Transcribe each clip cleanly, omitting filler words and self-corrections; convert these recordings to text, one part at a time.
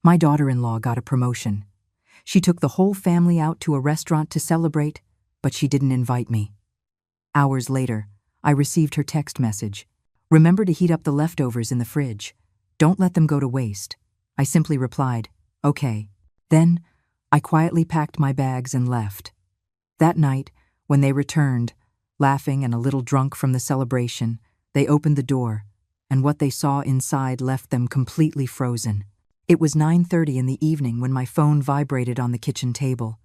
My daughter-in-law got a promotion. She took the whole family out to a restaurant to celebrate, but she didn't invite me. Hours later, I received her text message. Remember to heat up the leftovers in the fridge. Don't let them go to waste. I simply replied, okay. Then, I quietly packed my bags and left. That night, when they returned, laughing and a little drunk from the celebration, they opened the door, and what they saw inside left them completely frozen. It was 9:30 in the evening when my phone vibrated on the kitchen table.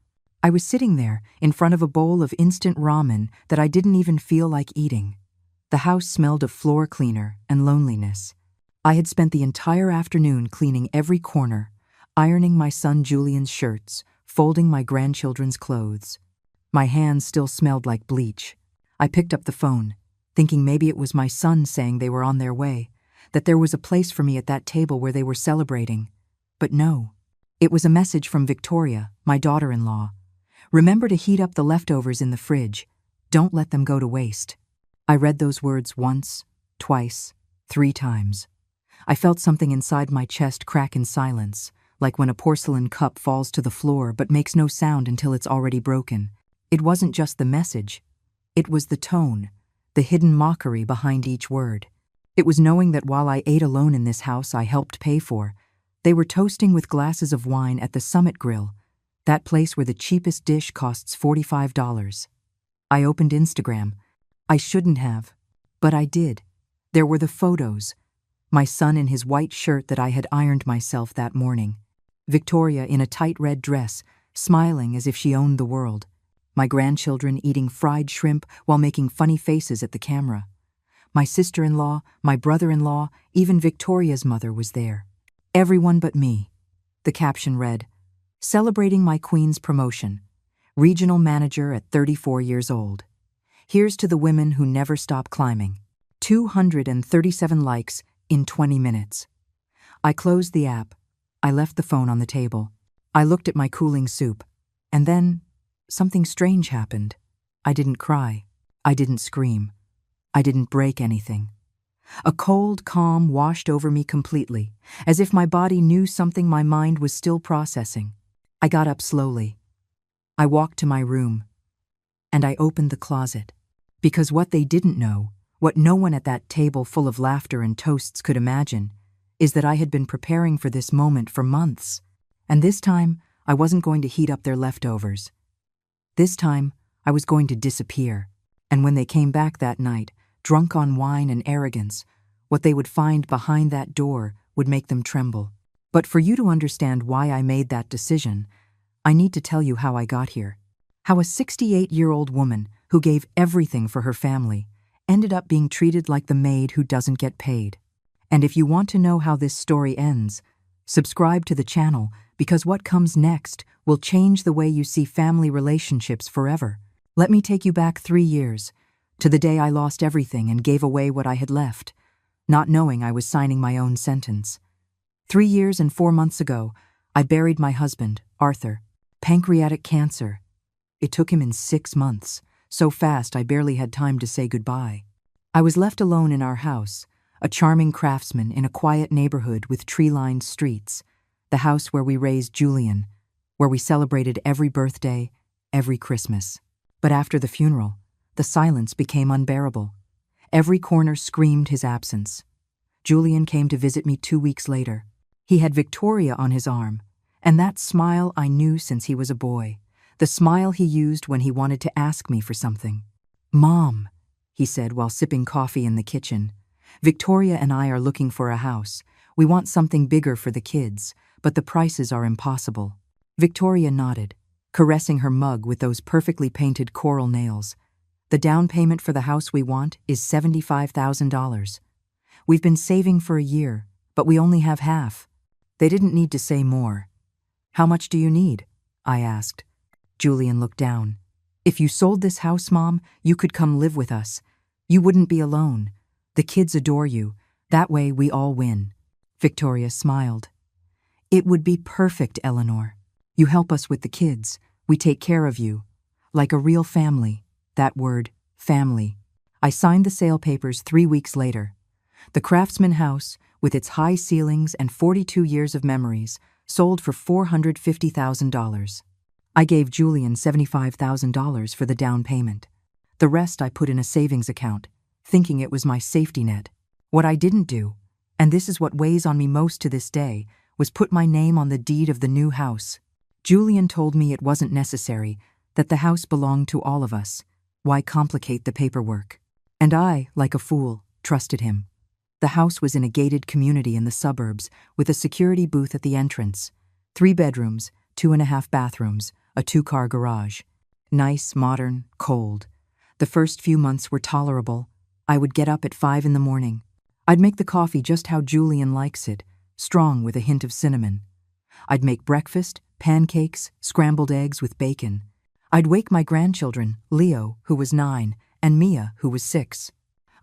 I was sitting there, in front of a bowl of instant ramen that I didn't even feel like eating. The house smelled of floor cleaner and loneliness. I had spent the entire afternoon cleaning every corner, ironing my son Julian's shirts, folding my grandchildren's clothes. My hands still smelled like bleach. I picked up the phone, thinking maybe it was my son saying they were on their way, that there was a place for me at that table where they were celebrating. But no, it was a message from Victoria, my daughter-in-law. Remember to heat up the leftovers in the fridge. Don't let them go to waste. I read those words once, twice, 3 times. I felt something inside my chest crack in silence, like when a porcelain cup falls to the floor but makes no sound until it's already broken. It wasn't just the message. It was the tone, the hidden mockery behind each word. It was knowing that while I ate alone in this house I helped pay for, they were toasting with glasses of wine at the Summit Grill, that place where the cheapest dish costs $45. I opened Instagram. I shouldn't have, but I did. There were the photos. My son in his white shirt that I had ironed myself that morning. Victoria in a tight red dress, smiling as if she owned the world. My grandchildren eating fried shrimp while making funny faces at the camera. My sister-in-law, my brother-in-law, even Victoria's mother was there. Everyone but me. The caption read, "Celebrating my queen's promotion. Regional manager at 34 years old. Here's to the women who never stop climbing." 237 likes in 20 minutes. I closed the app. I left the phone on the table. I looked at my cooling soup. And then, something strange happened. I didn't cry. I didn't scream. I didn't break anything. A cold calm washed over me completely, as if my body knew something my mind was still processing. I got up slowly. I walked to my room. And I opened the closet. Because what they didn't know, what no one at that table full of laughter and toasts could imagine, is that I had been preparing for this moment for months. And this time, I wasn't going to heat up their leftovers. This time, I was going to disappear. And when they came back that night, drunk on wine and arrogance, what they would find behind that door would make them tremble. But for you to understand why I made that decision, I need to tell you how I got here. How a 68-year-old woman who gave everything for her family ended up being treated like the maid who doesn't get paid. And if you want to know how this story ends, subscribe to the channel because what comes next will change the way you see family relationships forever. Let me take you back 3 years, to the day I lost everything and gave away what I had left, not knowing I was signing my own sentence. 3 years and 4 months ago, I buried my husband, Arthur, pancreatic cancer. It took him in 6 months, so fast I barely had time to say goodbye. I was left alone in our house, a charming craftsman in a quiet neighborhood with tree-lined streets, the house where we raised Julian, where we celebrated every birthday, every Christmas. But after the funeral, the silence became unbearable. Every corner screamed his absence. Julian came to visit me 2 weeks later. He had Victoria on his arm, and that smile I knew since he was a boy, the smile he used when he wanted to ask me for something. "Mom," he said while sipping coffee in the kitchen, "Victoria and I are looking for a house. We want something bigger for the kids, but the prices are impossible." Victoria nodded, caressing her mug with those perfectly painted coral nails. "The down payment for the house we want is $75,000. We've been saving for a year, but we only have half." They didn't need to say more. "How much do you need?" I asked. Julian looked down. "If you sold this house, Mom, you could come live with us. You wouldn't be alone. The kids adore you. That way we all win." Victoria smiled. "It would be perfect, Eleanor. You help us with the kids. We take care of you. Like a real family." That word, family. I signed the sale papers 3 weeks later. The Craftsman house, with its high ceilings and 42 years of memories, sold for $450,000. I gave Julian $75,000 for the down payment. The rest I put in a savings account, thinking it was my safety net. What I didn't do, and this is what weighs on me most to this day, was put my name on the deed of the new house. Julian told me it wasn't necessary, that the house belonged to all of us. Why complicate the paperwork? And I, like a fool, trusted him. The house was in a gated community in the suburbs, with a security booth at the entrance. 3 bedrooms, 2.5 bathrooms, a 2-car garage. Nice, modern, cold. The first few months were tolerable. I would get up at 5 in the morning. I'd make the coffee just how Julian likes it, strong with a hint of cinnamon. I'd make breakfast, pancakes, scrambled eggs with bacon. I'd wake my grandchildren, Leo, who was 9, and Mia, who was 6.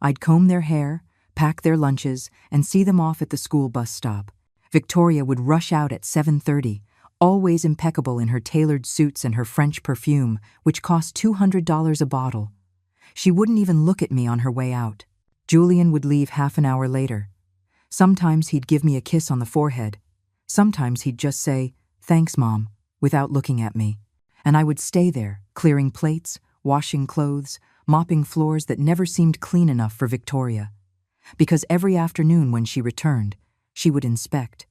I'd comb their hair, pack their lunches, and see them off at the school bus stop. Victoria would rush out at 7:30, always impeccable in her tailored suits and her French perfume, which cost $200 a bottle. She wouldn't even look at me on her way out. Julian would leave half an hour later. Sometimes he'd give me a kiss on the forehead. Sometimes he'd just say, "Thanks, Mom," without looking at me. And I would stay there, clearing plates, washing clothes, mopping floors that never seemed clean enough for Victoria. Because every afternoon when she returned, she would inspect.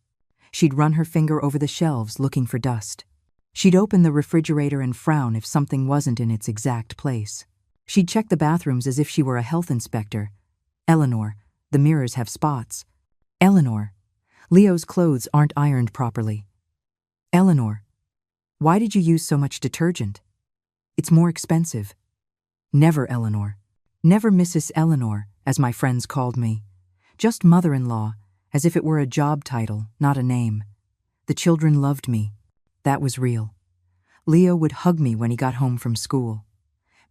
She'd run her finger over the shelves looking for dust. She'd open the refrigerator and frown if something wasn't in its exact place. She'd check the bathrooms as if she were a health inspector. "Eleanor, the mirrors have spots." "Eleanor, Leo's clothes aren't ironed properly." "Eleanor, why did you use so much detergent? It's more expensive." Never Eleanor. Never Mrs. Eleanor, as my friends called me. Just mother-in-law, as if it were a job title, not a name. The children loved me. That was real. Leo would hug me when he got home from school.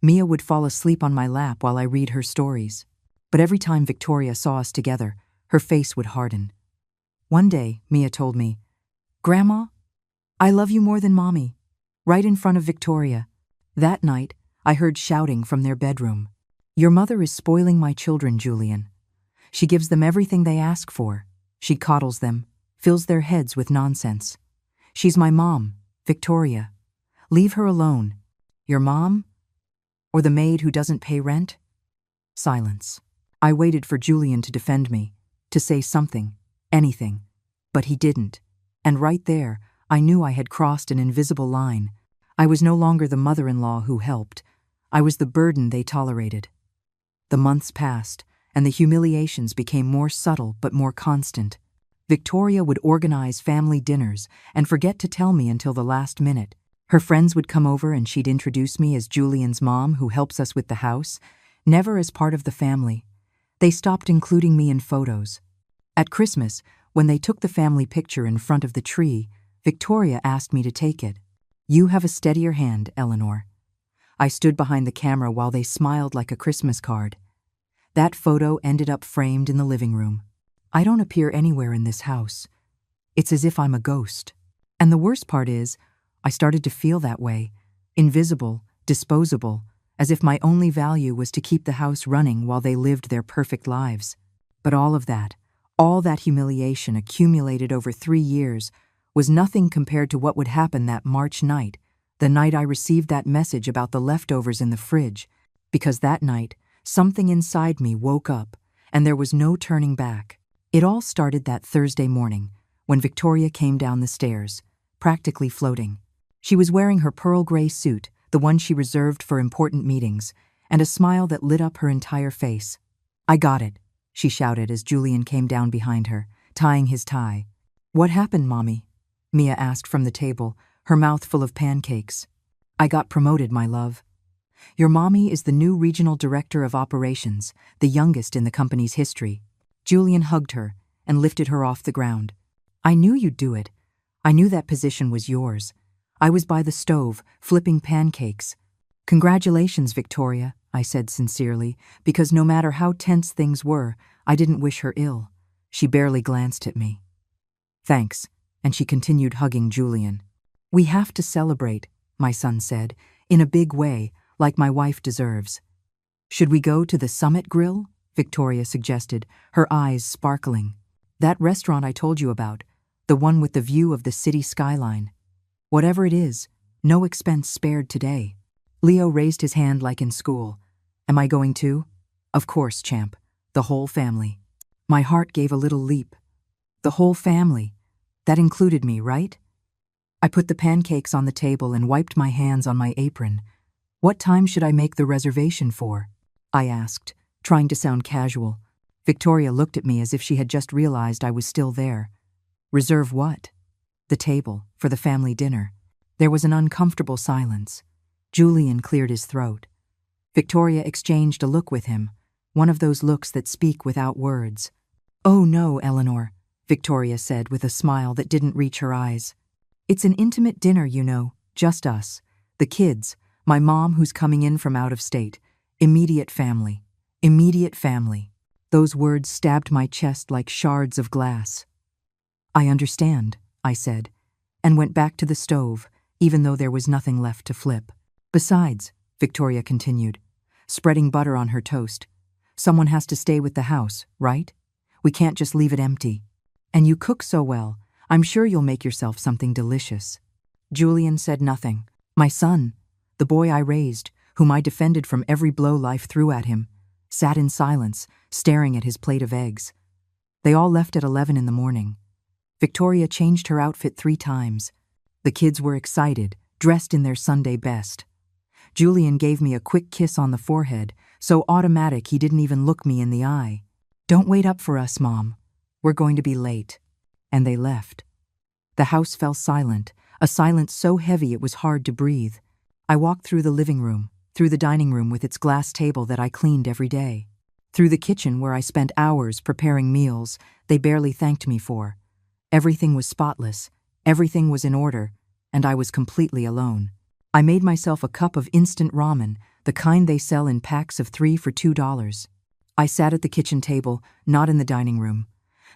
Mia would fall asleep on my lap while I read her stories. But every time Victoria saw us together, her face would harden. One day, Mia told me, "Grandma, I love you more than Mommy," right in front of Victoria. That night, I heard shouting from their bedroom. "Your mother is spoiling my children, Julian. She gives them everything they ask for. She coddles them, fills their heads with nonsense. She's my mom, Victoria. Leave her alone. Your mom? Or the maid who doesn't pay rent?" Silence. I waited for Julian to defend me, to say something, anything. But he didn't. And right there, I knew I had crossed an invisible line. I was no longer the mother-in-law who helped. I was the burden they tolerated. The months passed, and the humiliations became more subtle but more constant. Victoria would organize family dinners and forget to tell me until the last minute. Her friends would come over and she'd introduce me as Julian's mom who helps us with the house, never as part of the family. They stopped including me in photos. At Christmas, when they took the family picture in front of the tree, Victoria asked me to take it. "You have a steadier hand, Eleanor." I stood behind the camera while they smiled like a Christmas card. That photo ended up framed in the living room. I don't appear anywhere in this house. It's as if I'm a ghost. And the worst part is, I started to feel that way, invisible, disposable, as if my only value was to keep the house running while they lived their perfect lives. But all that humiliation accumulated over 3 years, was nothing compared to what would happen that March night, the night I received that message about the leftovers in the fridge, because that night, something inside me woke up, and there was no turning back. It all started that Thursday morning, when Victoria came down the stairs, practically floating. She was wearing her pearl gray suit, the one she reserved for important meetings, and a smile that lit up her entire face. "I got it," she shouted as Julian came down behind her, tying his tie. "What happened, Mommy?" Mia asked from the table, her mouth full of pancakes. "I got promoted, my love. Your mommy is the new regional director of operations, the youngest in the company's history." Julian hugged her and lifted her off the ground. "I knew you'd do it. I knew that position was yours. I was by the stove, flipping pancakes." "Congratulations, Victoria," I said sincerely, because no matter how tense things were, I didn't wish her ill. She barely glanced at me. "Thanks," and she continued hugging Julian. "We have to celebrate," my son said, "in a big way, like my wife deserves." "Should we go to the Summit Grill?" Victoria suggested, her eyes sparkling. "That restaurant I told you about, the the one with the view of the city skyline. Whatever it is, no expense spared today. Leo raised his hand like in school. Am I going too? Of course, champ. The whole family. My heart gave a little leap. The whole family. That included me, right? I put the pancakes on the table and wiped my hands on my apron. What time should I make the reservation for? I asked, trying to sound casual. Victoria looked at me as if she had just realized I was still there. Reserve what? The table, for the family dinner. There was an uncomfortable silence. Julian cleared his throat. Victoria exchanged a look with him, one of those looks that speak without words. Oh no, Eleanor, Victoria said with a smile that didn't reach her eyes. It's an intimate dinner, you know, just us. The kids, my mom who's coming in from out of state. Immediate family. Immediate family. Those words stabbed my chest like shards of glass. I understand, I said, and went back to the stove, even though there was nothing left to flip. Besides, Victoria continued, spreading butter on her toast, someone has to stay with the house, right? We can't just leave it empty. And you cook so well, I'm sure you'll make yourself something delicious. Julian said nothing. My son, the boy I raised, whom I defended from every blow life threw at him, sat in silence, staring at his plate of eggs. They all left at 11 in the morning. Victoria changed her outfit 3 times. The kids were excited, dressed in their Sunday best. Julian gave me a quick kiss on the forehead, so automatic he didn't even look me in the eye. Don't wait up for us, Mom. We're going to be late. And they left. The house fell silent, a silence so heavy it was hard to breathe. I walked through the living room, through the dining room with its glass table that I cleaned every day, through the kitchen where I spent hours preparing meals they barely thanked me for. Everything was spotless, everything was in order, and I was completely alone. I made myself a cup of instant ramen, the kind they sell in packs of 3 for $2. I sat at the kitchen table, not in the dining room.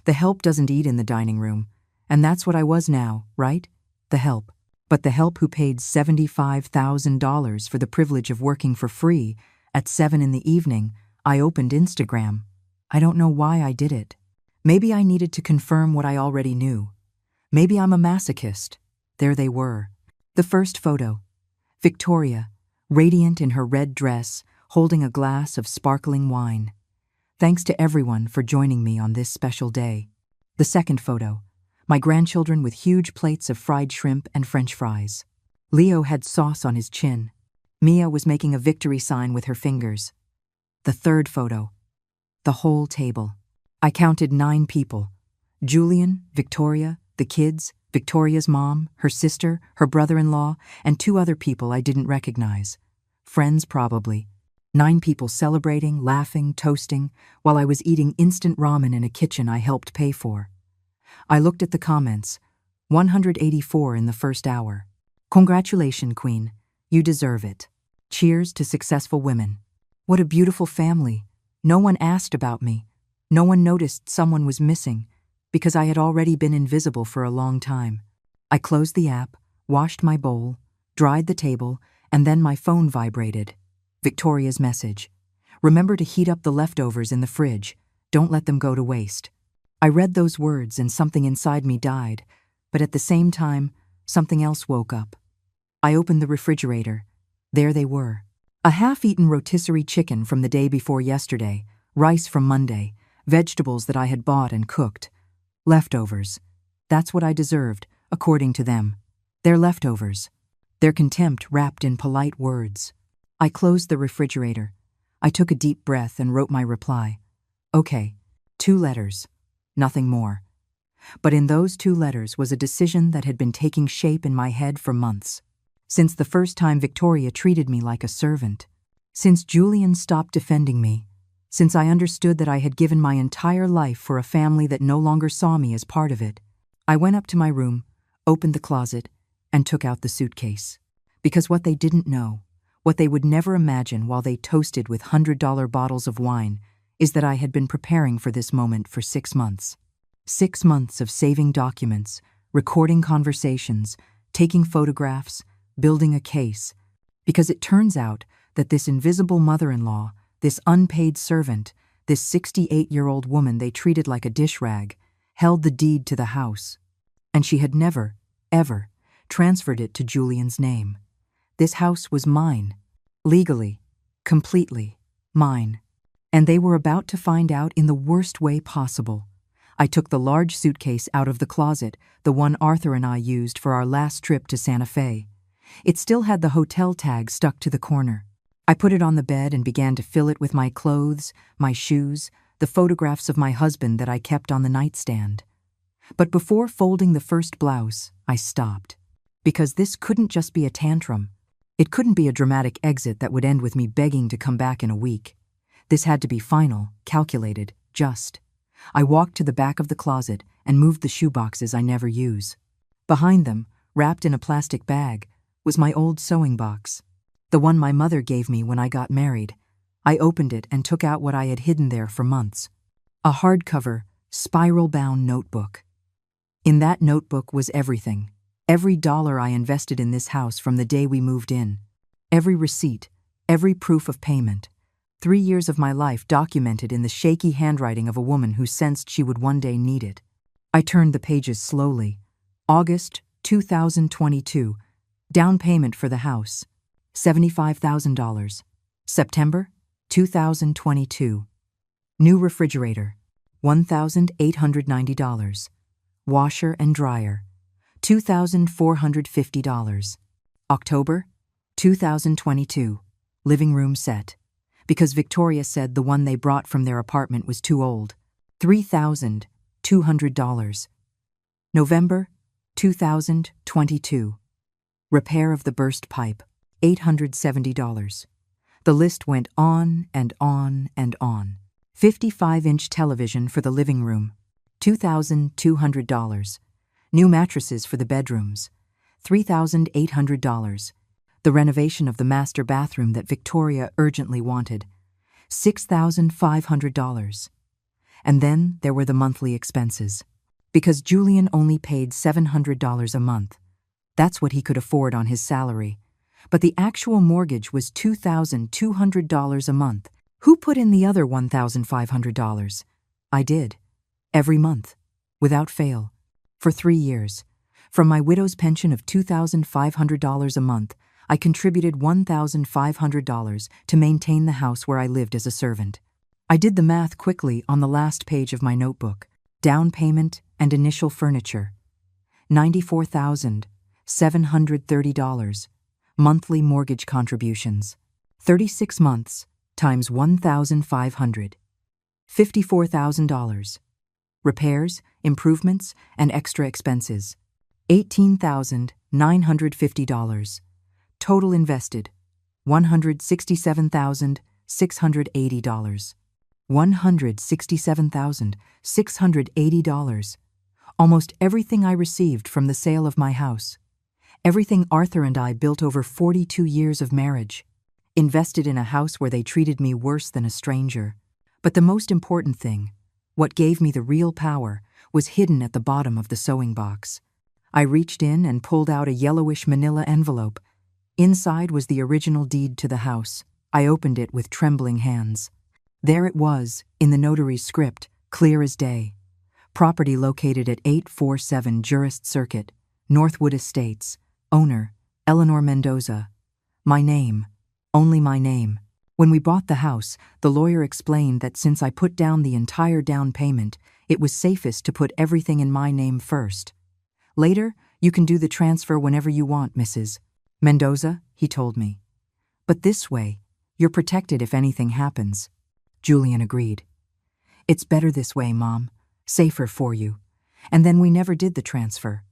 The help doesn't eat in the dining room, and that's what I was now, right? The help. But the help who paid $75,000 for the privilege of working for free. At 7 in the evening, I opened Instagram. I don't know why I did it. Maybe I needed to confirm what I already knew. Maybe I'm a masochist. There they were. The first photo. Victoria, radiant in her red dress, holding a glass of sparkling wine. Thanks to everyone for joining me on this special day. The second photo. My grandchildren with huge plates of fried shrimp and French fries. Leo had sauce on his chin. Mia was making a victory sign with her fingers. The third photo. The whole table. I counted 9 people. Julian, Victoria, the kids, Victoria's mom, her sister, her brother-in-law, and 2 other people I didn't recognize. Friends, probably. 9 people celebrating, laughing, toasting, while I was eating instant ramen in a kitchen I helped pay for. I looked at the comments. 184 in the first hour. Congratulations, Queen. You deserve it. Cheers to successful women. What a beautiful family. No one asked about me. No one noticed someone was missing, because I had already been invisible for a long time. I closed the app, washed my bowl, dried the table, and then my phone vibrated. Victoria's message. Remember to heat up the leftovers in the fridge. Don't let them go to waste. I read those words and something inside me died, but at the same time, something else woke up. I opened the refrigerator. There they were. A half-eaten rotisserie chicken from the day before yesterday, rice from Monday, vegetables that I had bought and cooked. Leftovers. That's what I deserved, according to them. Their leftovers. Their contempt wrapped in polite words. I closed the refrigerator. I took a deep breath and wrote my reply. Okay, 2 letters. Nothing more. But in those 2 letters was a decision that had been taking shape in my head for months. Since the first time Victoria treated me like a servant. Since Julian stopped defending me. Since I understood that I had given my entire life for a family that no longer saw me as part of it. I went up to my room, opened the closet, and took out the suitcase. Because what they didn't know, what they would never imagine while they toasted with $100 bottles of wine, is that I had been preparing for this moment for 6 months. 6 months of saving documents, recording conversations, taking photographs, building a case. Because it turns out that this invisible mother-in-law, this unpaid servant, this 68-year-old woman they treated like a dish rag, held the deed to the house. and she had never, ever, transferred it to Julian's name. This house was mine. Legally, completely, mine. And they were about to find out in the worst way possible. I took the large suitcase out of the closet, the one Arthur and I used for our last trip to Santa Fe. It still had the hotel tag stuck to the corner. I put it on the bed and began to fill it with my clothes, my shoes, the photographs of my husband that I kept on the nightstand. But before folding the first blouse, I stopped. Because this couldn't just be a tantrum. It couldn't be a dramatic exit that would end with me begging to come back in a week. This had to be final, calculated, just. I walked to the back of the closet and moved the shoeboxes I never use. Behind them, wrapped in a plastic bag, was my old sewing box. The one my mother gave me when I got married. I opened it and took out what I had hidden there for months. A hardcover, spiral-bound notebook. In that notebook was everything. Every dollar I invested in this house from the day we moved in. Every receipt, every proof of payment. 3 years of my life documented in the shaky handwriting of a woman who sensed she would one day need it. I turned the pages slowly. August 2022. Down payment for the house. $75,000. September 2022. New refrigerator. $1,890. Washer and dryer. $2,450. October 2022. Living room set. Because Victoria said the one they brought from their apartment was too old. $3,200. November 2022. Repair of the burst pipe. $870. The list went on and on and on. 55-inch television for the living room. $2,200. New mattresses for the bedrooms. $3,800. The renovation of the master bathroom that Victoria urgently wanted. $6,500. And then there were the monthly expenses. Because Julian only paid $700 a month. That's what he could afford on his salary. But the actual mortgage was $2,200 a month. Who put in the other $1,500? I did. Every month. Without fail. For 3 years. From my widow's pension of $2,500 a month, I contributed $1,500 to maintain the house where I lived as a servant. I did the math quickly on the last page of my notebook. Down payment and initial furniture. $94,730. Monthly mortgage contributions. 36 months times $1,500. $54,000. Repairs, improvements, and extra expenses. $18,950. Total invested. $167,680. $167,680. Almost everything I received from the sale of my house. Everything Arthur and I built over 42 years of marriage. Invested in a house where they treated me worse than a stranger. But the most important thing, what gave me the real power, was hidden at the bottom of the sewing box. I reached in and pulled out a yellowish manila envelope. Inside was the original deed to the house. I opened it with trembling hands. There it was, in the notary's script, clear as day. Property located at 847 Jurist Circuit, Northwood Estates. Owner, Eleanor Mendoza. My name, only my name. When we bought the house, the lawyer explained that since I put down the entire down payment, it was safest to put everything in my name first. Later, you can do the transfer whenever you want, Mrs. Mendoza, he told me. But this way, you're protected if anything happens. Julian agreed. It's better this way, Mom. Safer for you. And then we never did the transfer.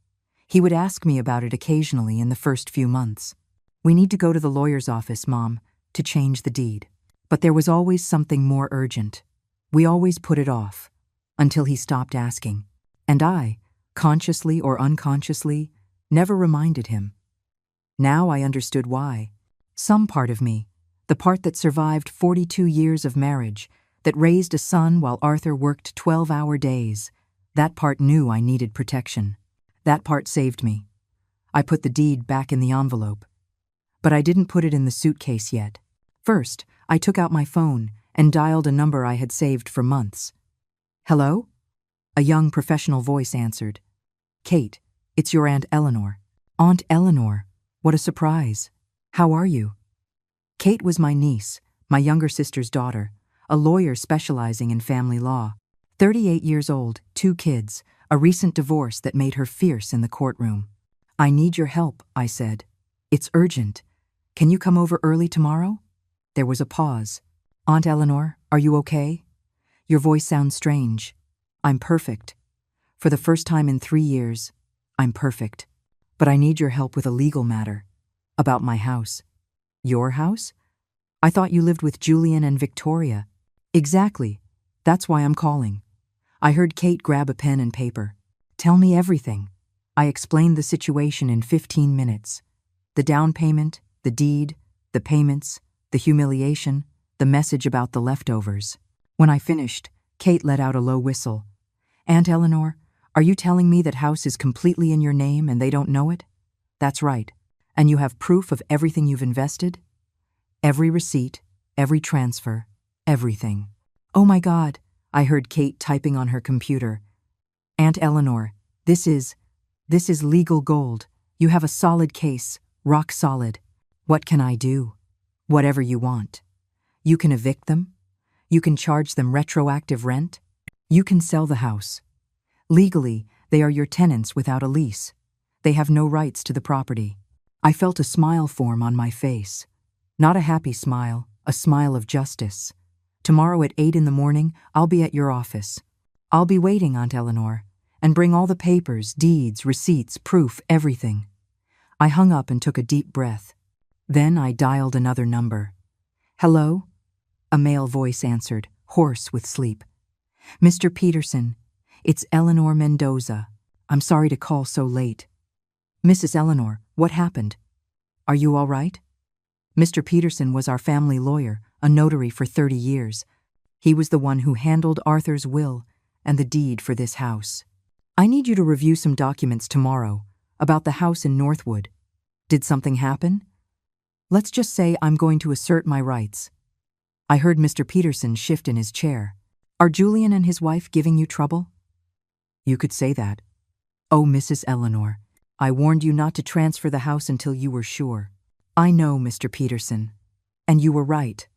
He would ask me about it occasionally in the first few months. We need to go to the lawyer's office, Mom, to change the deed. But there was always something more urgent. We always put it off, until he stopped asking. And I, consciously or unconsciously, never reminded him. Now I understood why. Some part of me, the part that survived 42 years of marriage, that raised a son while Arthur worked 12-hour days, that part knew I needed protection. That part saved me. I put the deed back in the envelope. But I didn't put it in the suitcase yet. First, I took out my phone and dialed a number I had saved for months. Hello? A young professional voice answered. Kate, It's your Aunt Eleanor. Aunt Eleanor, what a surprise. How are you? Kate was my niece, my younger sister's daughter, a lawyer specializing in family law. 38 years old, 2 kids, a recent divorce that made her fierce in the courtroom. I need your help, I said. It's urgent. Can you come over early tomorrow? There was a pause. Aunt Eleanor, are you okay? Your voice sounds strange. I'm perfect. For the first time in 3 years, I'm perfect. But I need your help with a legal matter. About my house. Your house? I thought you lived with Julian and Victoria. Exactly. That's why I'm calling. I heard Kate grab a pen and paper. Tell me everything. I explained the situation in 15 minutes. The down payment, the deed, the payments, the humiliation, the message about the leftovers. When I finished, Kate let out a low whistle. Aunt Eleanor, are you telling me that house is completely in your name and they don't know it? That's right. And you have proof of everything you've invested? Every receipt, every transfer, everything. Oh my God, I heard Kate typing on her computer. Aunt Eleanor, this is legal gold. You have a solid case, rock solid. What can I do? Whatever you want. You can evict them. You can charge them retroactive rent. You can sell the house. Legally, they are your tenants without a lease. They have no rights to the property. I felt a smile form on my face. Not a happy smile, a smile of justice. Tomorrow at 8 in the morning, I'll be at your office. I'll be waiting, Aunt Eleanor, and bring all the papers, deeds, receipts, proof, everything. I hung up and took a deep breath. Then I dialed another number. Hello? A male voice answered, hoarse with sleep. Mr. Peterson, it's Eleanor Mendoza. I'm sorry to call so late. Mrs. Eleanor, what happened? Are you all right? Mr. Peterson was our family lawyer, a notary for 30 years. He was the one who handled Arthur's will and the deed for this house. I need you to review some documents tomorrow about the house in Northwood. Did something happen? Let's just say I'm going to assert my rights. I heard Mr. Peterson shift in his chair. Are Julian and his wife giving you trouble? You could say that. Oh, Mrs. Eleanor, I warned you not to transfer the house until you were sure. I know, Mr. Peterson. And you were right.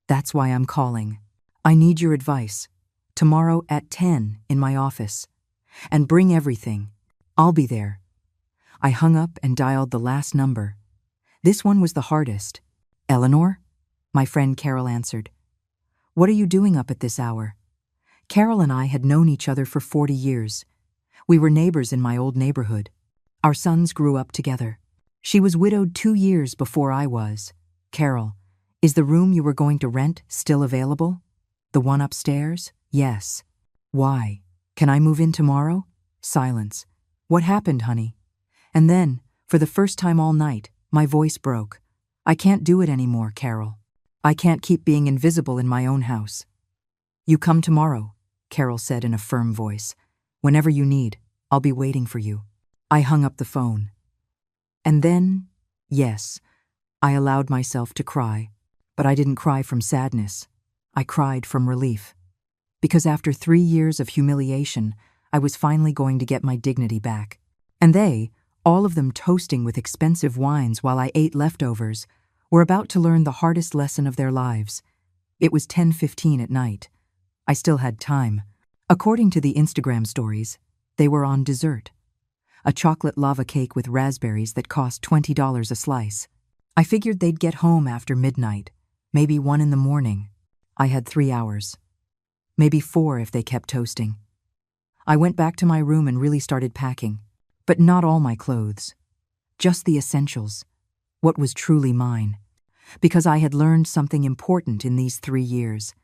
That's why I'm calling. I need your advice. Tomorrow at 10 in my office. And bring everything. I'll be there. I hung up and dialed the last number. This one was the hardest. Eleanor? My friend Carol answered. What are you doing up at this hour? Carol and I had known each other for 40 years. We were neighbors in my old neighborhood. Our sons grew up together. She was widowed 2 years before I was. Carol, is the room you were going to rent still available? The one upstairs? Yes. Why? Can I move in tomorrow? Silence. What happened, honey? And then, for the first time all night, my voice broke. I can't do it anymore, Carol. I can't keep being invisible in my own house. You come tomorrow, Carol said in a firm voice. Whenever you need, I'll be waiting for you. I hung up the phone. And then, yes, I allowed myself to cry, but I didn't cry from sadness. I cried from relief. Because after 3 years of humiliation, I was finally going to get my dignity back. And they, all of them toasting with expensive wines while I ate leftovers, were about to learn the hardest lesson of their lives. It was 10:15 at night. I still had time. According to the Instagram stories, they were on dessert. A chocolate lava cake with raspberries that cost $20 a slice. I figured they'd get home after midnight, maybe 1 in the morning. I had 3 hours. Maybe 4 if they kept toasting. I went back to my room and really started packing, but not all my clothes. Just the essentials, what was truly mine. Because I had learned something important in these 3 years.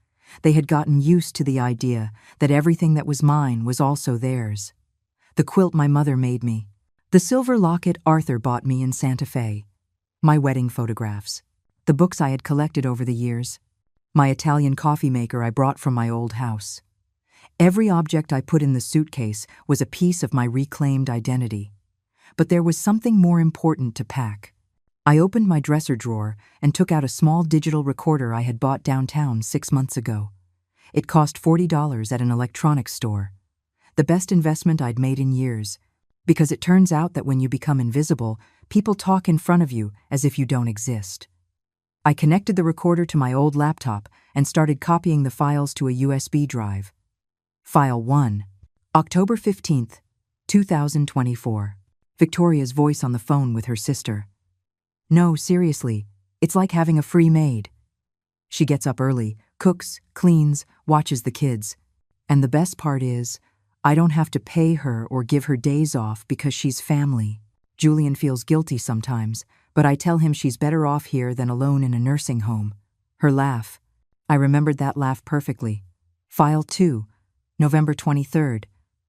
They had gotten used to the idea that everything that was mine was also theirs. The quilt my mother made me, the silver locket Arthur bought me in Santa Fe, my wedding photographs, the books I had collected over the years, my Italian coffee maker I brought from my old house. Every object I put in the suitcase was a piece of my reclaimed identity. But there was something more important to pack. I opened my dresser drawer and took out a small digital recorder I had bought downtown 6 months ago. It cost $40 at an electronics store. The best investment I'd made in years. Because it turns out that when you become invisible, people talk in front of you as if you don't exist. I connected the recorder to my old laptop and started copying the files to a USB drive. File 1. October 15th, 2024. Victoria's voice on the phone with her sister. No, seriously, it's like having a free maid. She gets up early, cooks, cleans, watches the kids. And the best part is, I don't have to pay her or give her days off because she's family. Julian feels guilty sometimes, but I tell him she's better off here than alone in a nursing home. Her laugh. I remembered that laugh perfectly. File 2, November 23rd,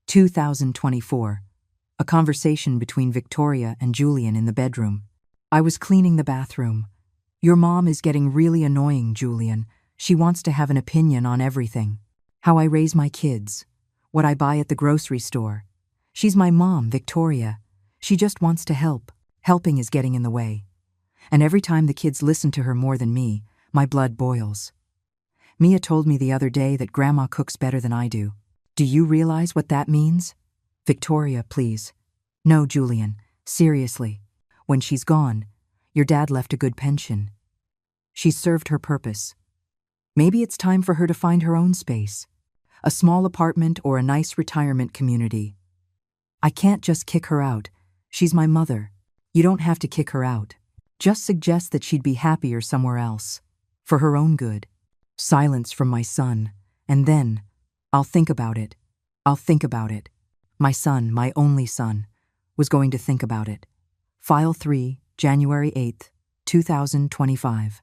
2024. A conversation between Victoria and Julian in the bedroom. I was cleaning the bathroom. Your mom is getting really annoying, Julian. She wants to have an opinion on everything. How I raise my kids. What I buy at the grocery store. She's my mom, Victoria. She just wants to help. Helping is getting in the way. And every time the kids listen to her more than me, my blood boils. Mia told me the other day that Grandma cooks better than I do. Do you realize what that means? Victoria, please. No, Julian, seriously. When she's gone, your dad left a good pension. She's served her purpose. Maybe it's time for her to find her own space. A small apartment or a nice retirement community. I can't just kick her out. She's my mother. You don't have to kick her out. Just suggest that she'd be happier somewhere else. For her own good. Silence from my son. And then, I'll think about it. I'll think about it. My son, my only son, was going to think about it. File 3, January 8th, 2025.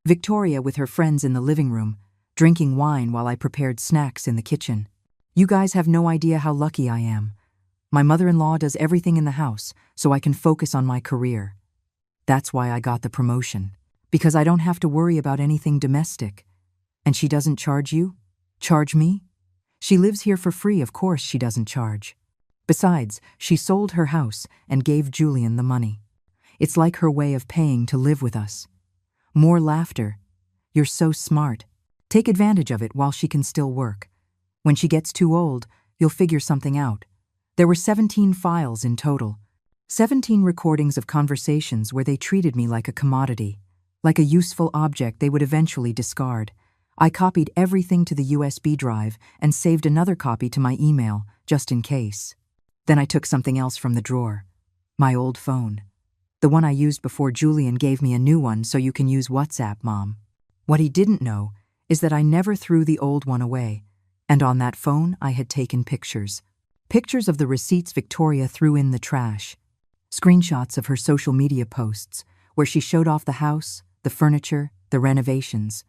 Victoria with her friends in the living room, drinking wine while I prepared snacks in the kitchen. You guys have no idea how lucky I am. My mother-in-law does everything in the house, so I can focus on my career. That's why I got the promotion, because I don't have to worry about anything domestic. And she doesn't charge you? Charge me? She lives here for free, of course she doesn't charge. Besides, she sold her house and gave Julian the money. It's like her way of paying to live with us. More laughter. You're so smart. Take advantage of it while she can still work. When she gets too old, you'll figure something out. There were 17 files in total. 17 recordings of conversations where they treated me like a commodity, like a useful object they would eventually discard. I copied everything to the USB drive and saved another copy to my email, just in case. Then I took something else from the drawer. My old phone. The one I used before Julian gave me a new one so you can use WhatsApp, Mom. What he didn't know is that I never threw the old one away, and on that phone I had taken pictures. Pictures of the receipts Victoria threw in the trash. Screenshots of her social media posts, where she showed off the house, the furniture, the renovations.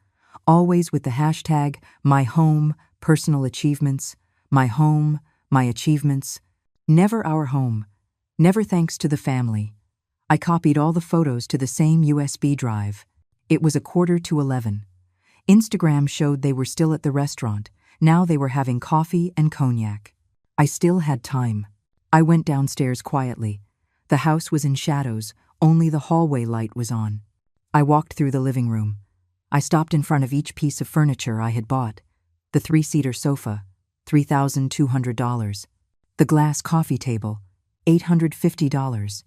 Always with the hashtag, my home, personal achievements, my home, my achievements. Never our home. Never thanks to the family. I copied all the photos to the same USB drive. It was 11:15. Instagram showed they were still at the restaurant. Now they were having coffee and cognac. I still had time. I went downstairs quietly. The house was in shadows, only the hallway light was on. I walked through the living room. I stopped in front of each piece of furniture I had bought. The 3-seater sofa, $3,200. The glass coffee table, $850.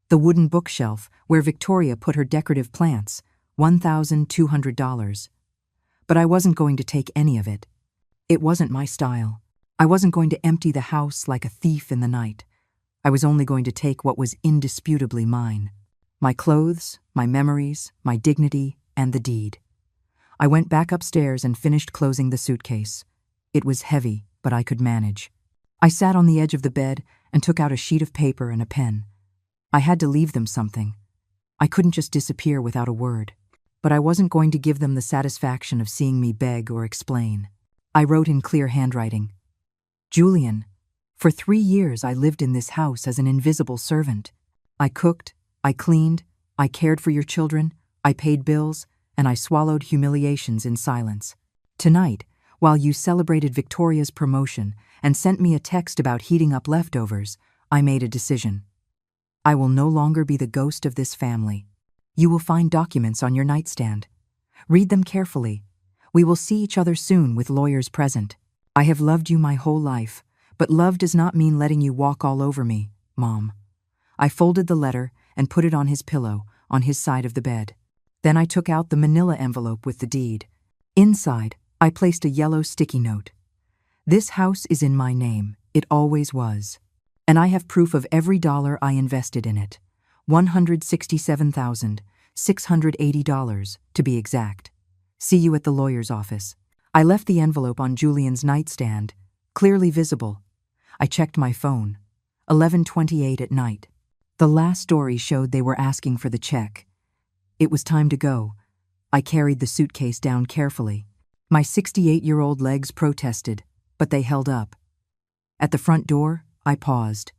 The wooden bookshelf where Victoria put her decorative plants, $1,200. But I wasn't going to take any of it. It wasn't my style. I wasn't going to empty the house like a thief in the night. I was only going to take what was indisputably mine. My clothes, my memories, my dignity, and the deed. I went back upstairs and finished closing the suitcase. It was heavy, but I could manage. I sat on the edge of the bed and took out a sheet of paper and a pen. I had to leave them something. I couldn't just disappear without a word. But I wasn't going to give them the satisfaction of seeing me beg or explain. I wrote in clear handwriting, Julian, for 3 years I lived in this house as an invisible servant. I cooked, I cleaned, I cared for your children, I paid bills, and I swallowed humiliations in silence. Tonight, while you celebrated Victoria's promotion and sent me a text about heating up leftovers, I made a decision. I will no longer be the ghost of this family. You will find documents on your nightstand. Read them carefully. We will see each other soon with lawyers present. I have loved you my whole life, but love does not mean letting you walk all over me. Mom. I folded the letter and put it on his pillow, on his side of the bed. Then I took out the manila envelope with the deed. Inside, I placed a yellow sticky note. This house is in my name. It always was. And I have proof of every dollar I invested in it. $167,680 to be exact. See you at the lawyer's office. I left the envelope on Julian's nightstand, clearly visible. I checked my phone. 11:28 at night. The last story showed they were asking for the check. It was time to go. I carried the suitcase down carefully. My 68-year-old legs protested, but they held up. At the front door, I paused.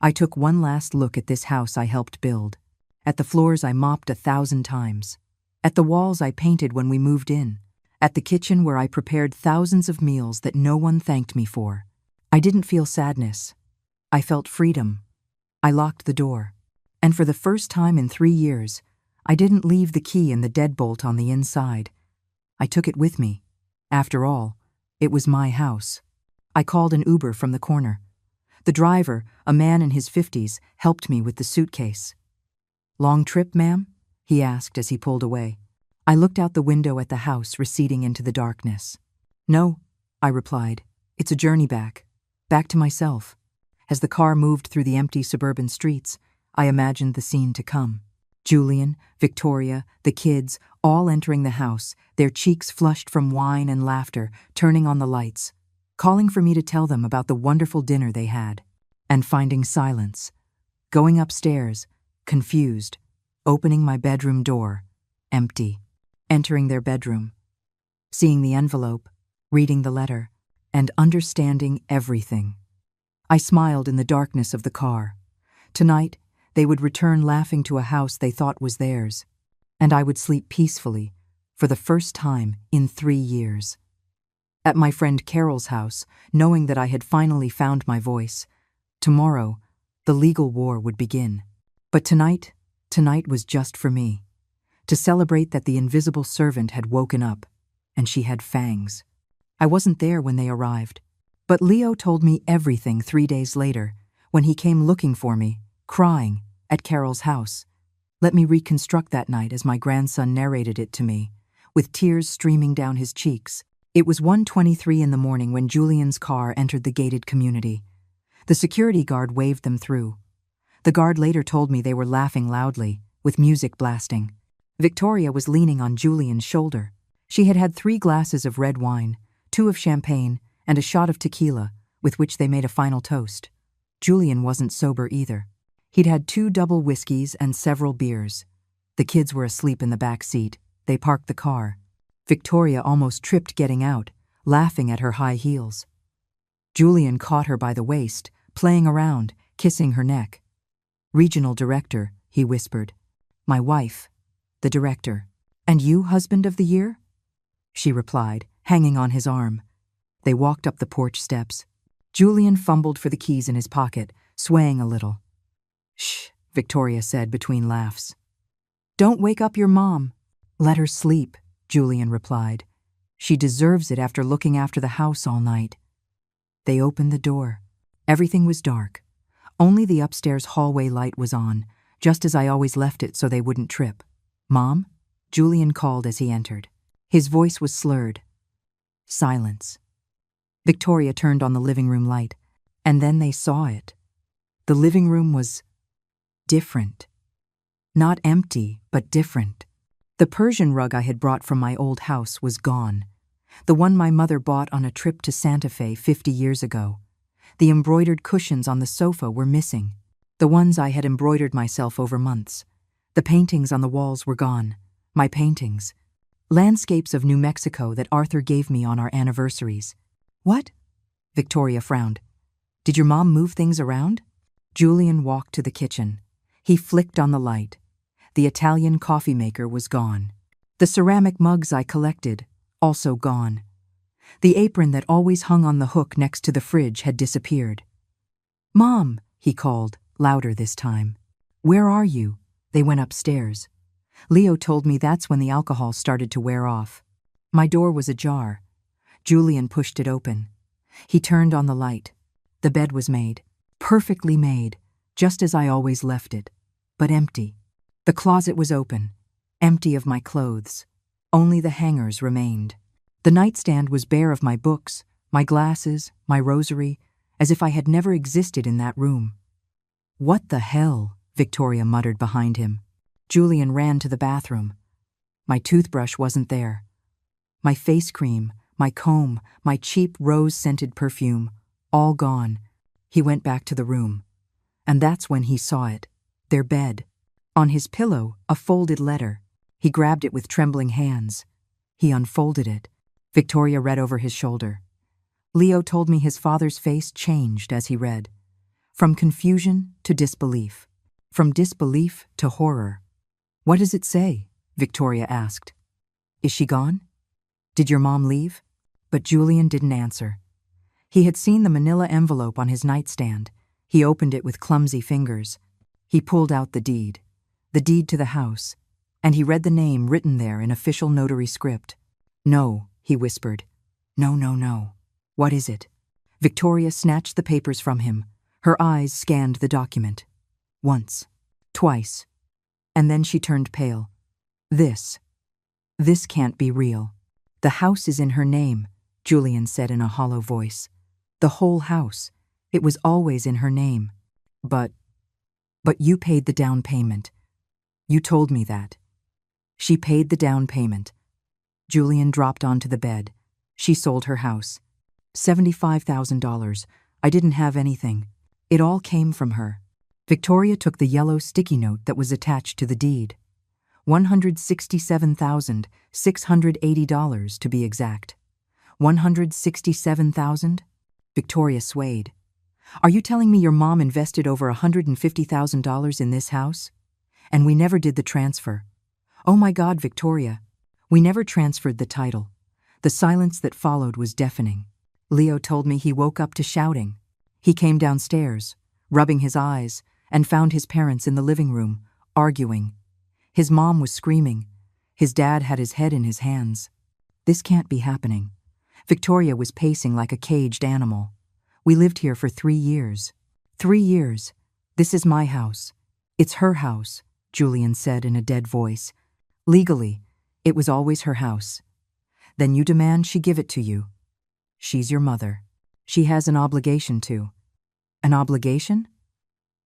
I took one last look at this house I helped build. At the floors I mopped 1,000 times. At the walls I painted when we moved in. At the kitchen where I prepared thousands of meals that no one thanked me for. I didn't feel sadness. I felt freedom. I locked the door. And for the first time in 3 years, I didn't leave the key in the deadbolt on the inside. I took it with me. After all, it was my house. I called an Uber from the corner. The driver, a man in his 50s, helped me with the suitcase. "Long trip, ma'am?" he asked as he pulled away. I looked out the window at the house receding into the darkness. "No," I replied. "It's a journey back. Back to myself." As the car moved through the empty suburban streets, I imagined the scene to come. Julian, Victoria, the kids, all entering the house, their cheeks flushed from wine and laughter, turning on the lights, calling for me to tell them about the wonderful dinner they had, and finding silence. Going upstairs, confused, opening my bedroom door, empty, entering their bedroom, seeing the envelope, reading the letter, and understanding everything. I smiled in the darkness of the car. Tonight, they would return laughing to a house they thought was theirs, and I would sleep peacefully for the first time in 3 years. At my friend Carol's house, knowing that I had finally found my voice, tomorrow, the legal war would begin. But tonight was just for me, to celebrate that the invisible servant had woken up, and she had fangs. I wasn't there when they arrived, but Leo told me everything 3 days later, when he came looking for me, crying, at Carol's house. Let me reconstruct that night as my grandson narrated it to me, with tears streaming down his cheeks. It was 1:23 in the morning when Julian's car entered the gated community. The security guard waved them through. The guard later told me they were laughing loudly, with music blasting. Victoria was leaning on Julian's shoulder. She had had 3 glasses of red wine, 2 of champagne, and a shot of tequila, with which they made a final toast. Julian wasn't sober either. He'd had 2 double whiskeys and several beers. The kids were asleep in the back seat. They parked the car. Victoria almost tripped getting out, laughing at her high heels. Julian caught her by the waist, playing around, kissing her neck. "Regional director," he whispered. "My wife, the director. And you, husband of the year?" She replied, hanging on his arm. They walked up the porch steps. Julian fumbled for the keys in his pocket, swaying a little. "Shh," Victoria said between laughs. "Don't wake up your mom." "Let her sleep," Julian replied. "She deserves it after looking after the house all night." They opened the door. Everything was dark. Only the upstairs hallway light was on, just as I always left it so they wouldn't trip. "Mom?" Julian called as he entered. His voice was slurred. Silence. Victoria turned on the living room light, and then they saw it. The living room was different. Not empty, but different. The Persian rug I had brought from my old house was gone. The one my mother bought on a trip to Santa Fe 50 years ago. The embroidered cushions on the sofa were missing. The ones I had embroidered myself over months. The paintings on the walls were gone. My paintings. Landscapes of New Mexico that Arthur gave me on our anniversaries. "What?" Victoria frowned. "Did your mom move things around?" Julian walked to the kitchen. He flicked on the light. The Italian coffee maker was gone. The ceramic mugs I collected, also gone. The apron that always hung on the hook next to the fridge had disappeared. "Mom," he called, louder this time. "Where are you?" They went upstairs. Leo told me that's when the alcohol started to wear off. My door was ajar. Julian pushed it open. He turned on the light. The bed was made. Perfectly made. just as I always left it, but empty. The closet was open, empty of my clothes. Only the hangers remained. The nightstand was bare of my books, my glasses, my rosary, as if I had never existed in that room. "What the hell?" Victoria muttered behind him. Julian ran to the bathroom. My toothbrush wasn't there. My face cream, my comb, my cheap rose-scented perfume, all gone. He went back to the room. And that's when he saw it. Their bed. On his pillow, a folded letter. He grabbed it with trembling hands. He unfolded it. Victoria read over his shoulder. Leo told me his father's face changed as he read. From confusion to disbelief. From disbelief to horror. "What does it say?" Victoria asked. "Is she gone? Did your mom leave?" But Julian didn't answer. He had seen the manila envelope on his nightstand. He opened it with clumsy fingers. He pulled out the deed to the house, and he read the name written there in official notary script. "No," he whispered. "No, no, no. What is it?" Victoria snatched the papers from him. Her eyes scanned the document. Once. Twice. And then she turned pale. This can't be real. "The house is in her name," Julian said in a hollow voice. "The whole house. It was always in her name. But you paid the down payment. You told me that." "She paid the down payment." Julian dropped onto the bed. "She sold her house. $75,000. I didn't have anything. It all came from her." Victoria took the yellow sticky note that was attached to the deed. $167,680 to be exact. 167,000? Victoria swayed. "Are you telling me your mom invested over $150,000 in this house? And we never did the transfer?" "Oh my God, Victoria. We never transferred the title." The silence that followed was deafening. Leo told me he woke up to shouting. He came downstairs, rubbing his eyes, and found his parents in the living room, arguing. His mom was screaming. His dad had his head in his hands. This can't be happening. Victoria was pacing like a caged animal. "We lived here for 3 years. 3 years. This is my house. It's her house," Julian said in a dead voice. "Legally, it was always her house. Then you demand she give it to you. She's your mother. She has an obligation to." "An obligation?"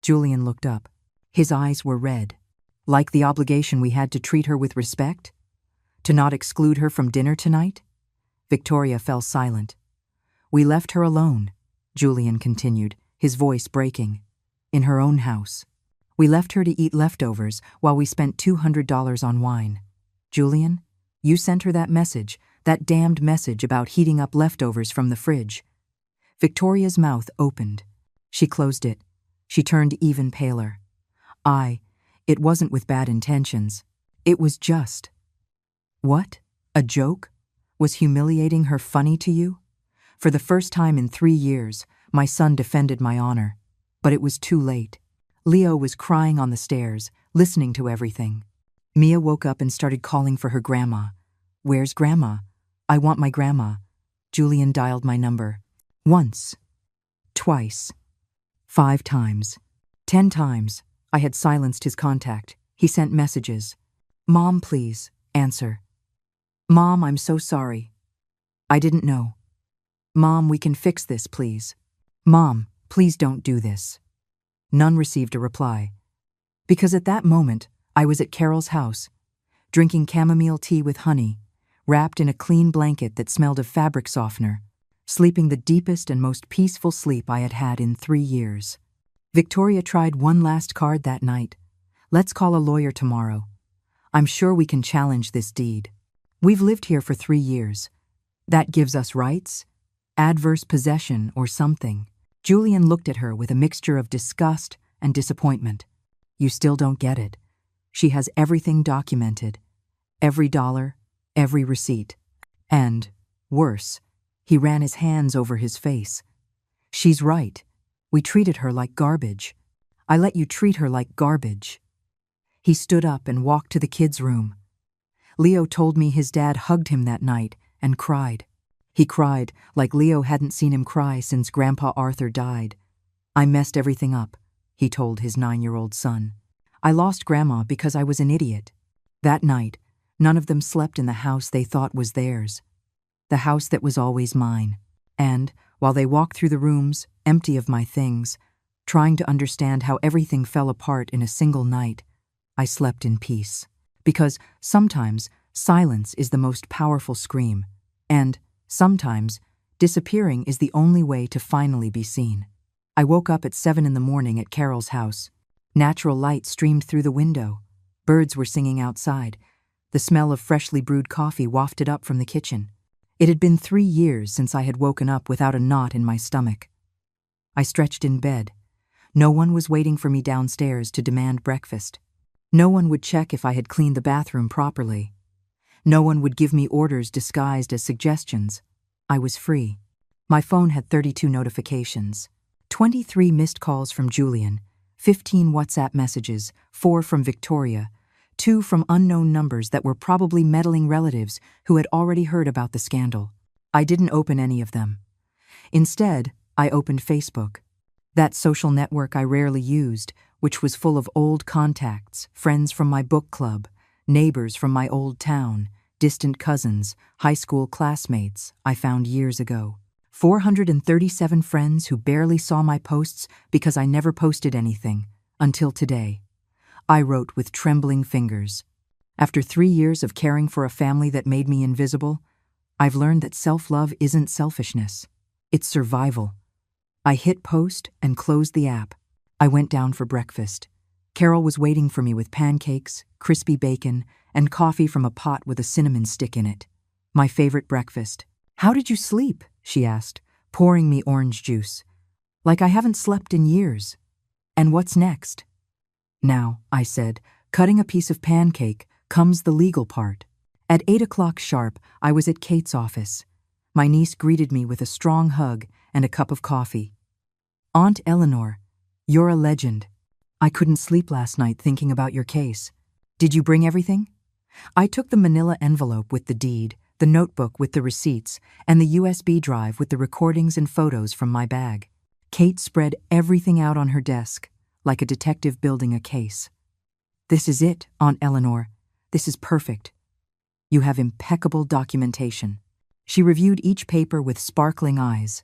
Julian looked up. His eyes were red. "Like the obligation we had to treat her with respect? To not exclude her from dinner tonight?" Victoria fell silent. "We left her alone," Julian continued, his voice breaking. "In her own house. We left her to eat leftovers while we spent $200 on wine. Julian, you sent her that message, that damned message about heating up leftovers from the fridge." Victoria's mouth opened. She closed it. She turned even paler. It wasn't with bad intentions. It was just." "What? A joke? Was humiliating her funny to you?" "For the first time in 3 years, my son defended my honor. But it was too late." Leo was crying on the stairs, listening to everything. Mia woke up and started calling for her grandma. "Where's Grandma? I want my grandma." Julian dialed my number. Once. Twice. 5 times. 10 times. I had silenced his contact. He sent messages. "Mom, please, answer. Mom, I'm so sorry. I didn't know. Mom, we can fix this, please. Mom, please don't do this." None received a reply. Because at that moment, I was at Carol's house, drinking chamomile tea with honey, wrapped in a clean blanket that smelled of fabric softener, sleeping the deepest and most peaceful sleep I had had in 3 years. Victoria tried one last card that night. "Let's call a lawyer tomorrow. I'm sure we can challenge this deed. We've lived here for 3 years. That gives us rights? Adverse possession or something." Julian looked at her with a mixture of disgust and disappointment. "You still don't get it. She has everything documented. Every dollar, every receipt. And, worse," he ran his hands over his face. "She's right. We treated her like garbage. I let you treat her like garbage." He stood up and walked to the kids' room. Leo told me his dad hugged him that night and cried. He cried like Leo hadn't seen him cry since Grandpa Arthur died. "I messed everything up," he told his 9-year-old son. I lost Grandma because I was an idiot. That night, none of them slept in the house they thought was theirs, the house that was always mine. And, while they walked through the rooms, empty of my things, trying to understand how everything fell apart in a single night, I slept in peace. Because sometimes silence is the most powerful scream, and sometimes disappearing is the only way to finally be seen. I woke up at 7 in the morning at Carol's house. Natural light streamed through the window. Birds were singing outside. The smell of freshly brewed coffee wafted up from the kitchen. It had been 3 years since I had woken up without a knot in my stomach. I stretched in bed. No one was waiting for me downstairs to demand breakfast. No one would check if I had cleaned the bathroom properly. No one would give me orders disguised as suggestions. I was free. My phone had 32 notifications, 23 missed calls from Julian, 15 WhatsApp messages, 4 from Victoria, 2 from unknown numbers that were probably meddling relatives who had already heard about the scandal. I didn't open any of them. Instead, I opened Facebook, that social network I rarely used, which was full of old contacts, friends from my book club, neighbors from my old town, distant cousins, high school classmates I found years ago. 437 friends who barely saw my posts because I never posted anything, until today. I wrote with trembling fingers. After 3 years of caring for a family that made me invisible, I've learned that self-love isn't selfishness. It's survival. I hit post and closed the app. I went down for breakfast. Carol was waiting for me with pancakes, crispy bacon, and coffee from a pot with a cinnamon stick in it. My favorite breakfast. "How did you sleep?" she asked, pouring me orange juice. "Like I haven't slept in years." "And what's next?" "Now," I said, cutting a piece of pancake, "comes the legal part." At 8 o'clock sharp, I was at Kate's office. My niece greeted me with a strong hug and a cup of coffee. "Aunt Eleanor, you're a legend. I couldn't sleep last night thinking about your case. Did you bring everything?" I took the manila envelope with the deed, the notebook with the receipts, and the USB drive with the recordings and photos from my bag. Kate spread everything out on her desk, like a detective building a case. "This is it, Aunt Eleanor. This is perfect. You have impeccable documentation." She reviewed each paper with sparkling eyes.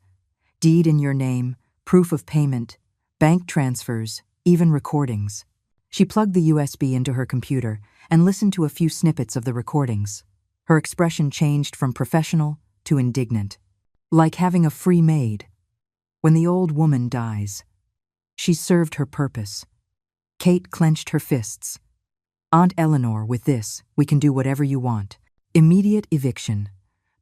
Deed in your name, proof of payment, bank transfers, even recordings. She plugged the USB into her computer and listened to a few snippets of the recordings. Her expression changed from professional to indignant. Like having a free maid. When the old woman dies, she's served her purpose. Kate clenched her fists. "Aunt Eleanor, with this, we can do whatever you want. Immediate eviction,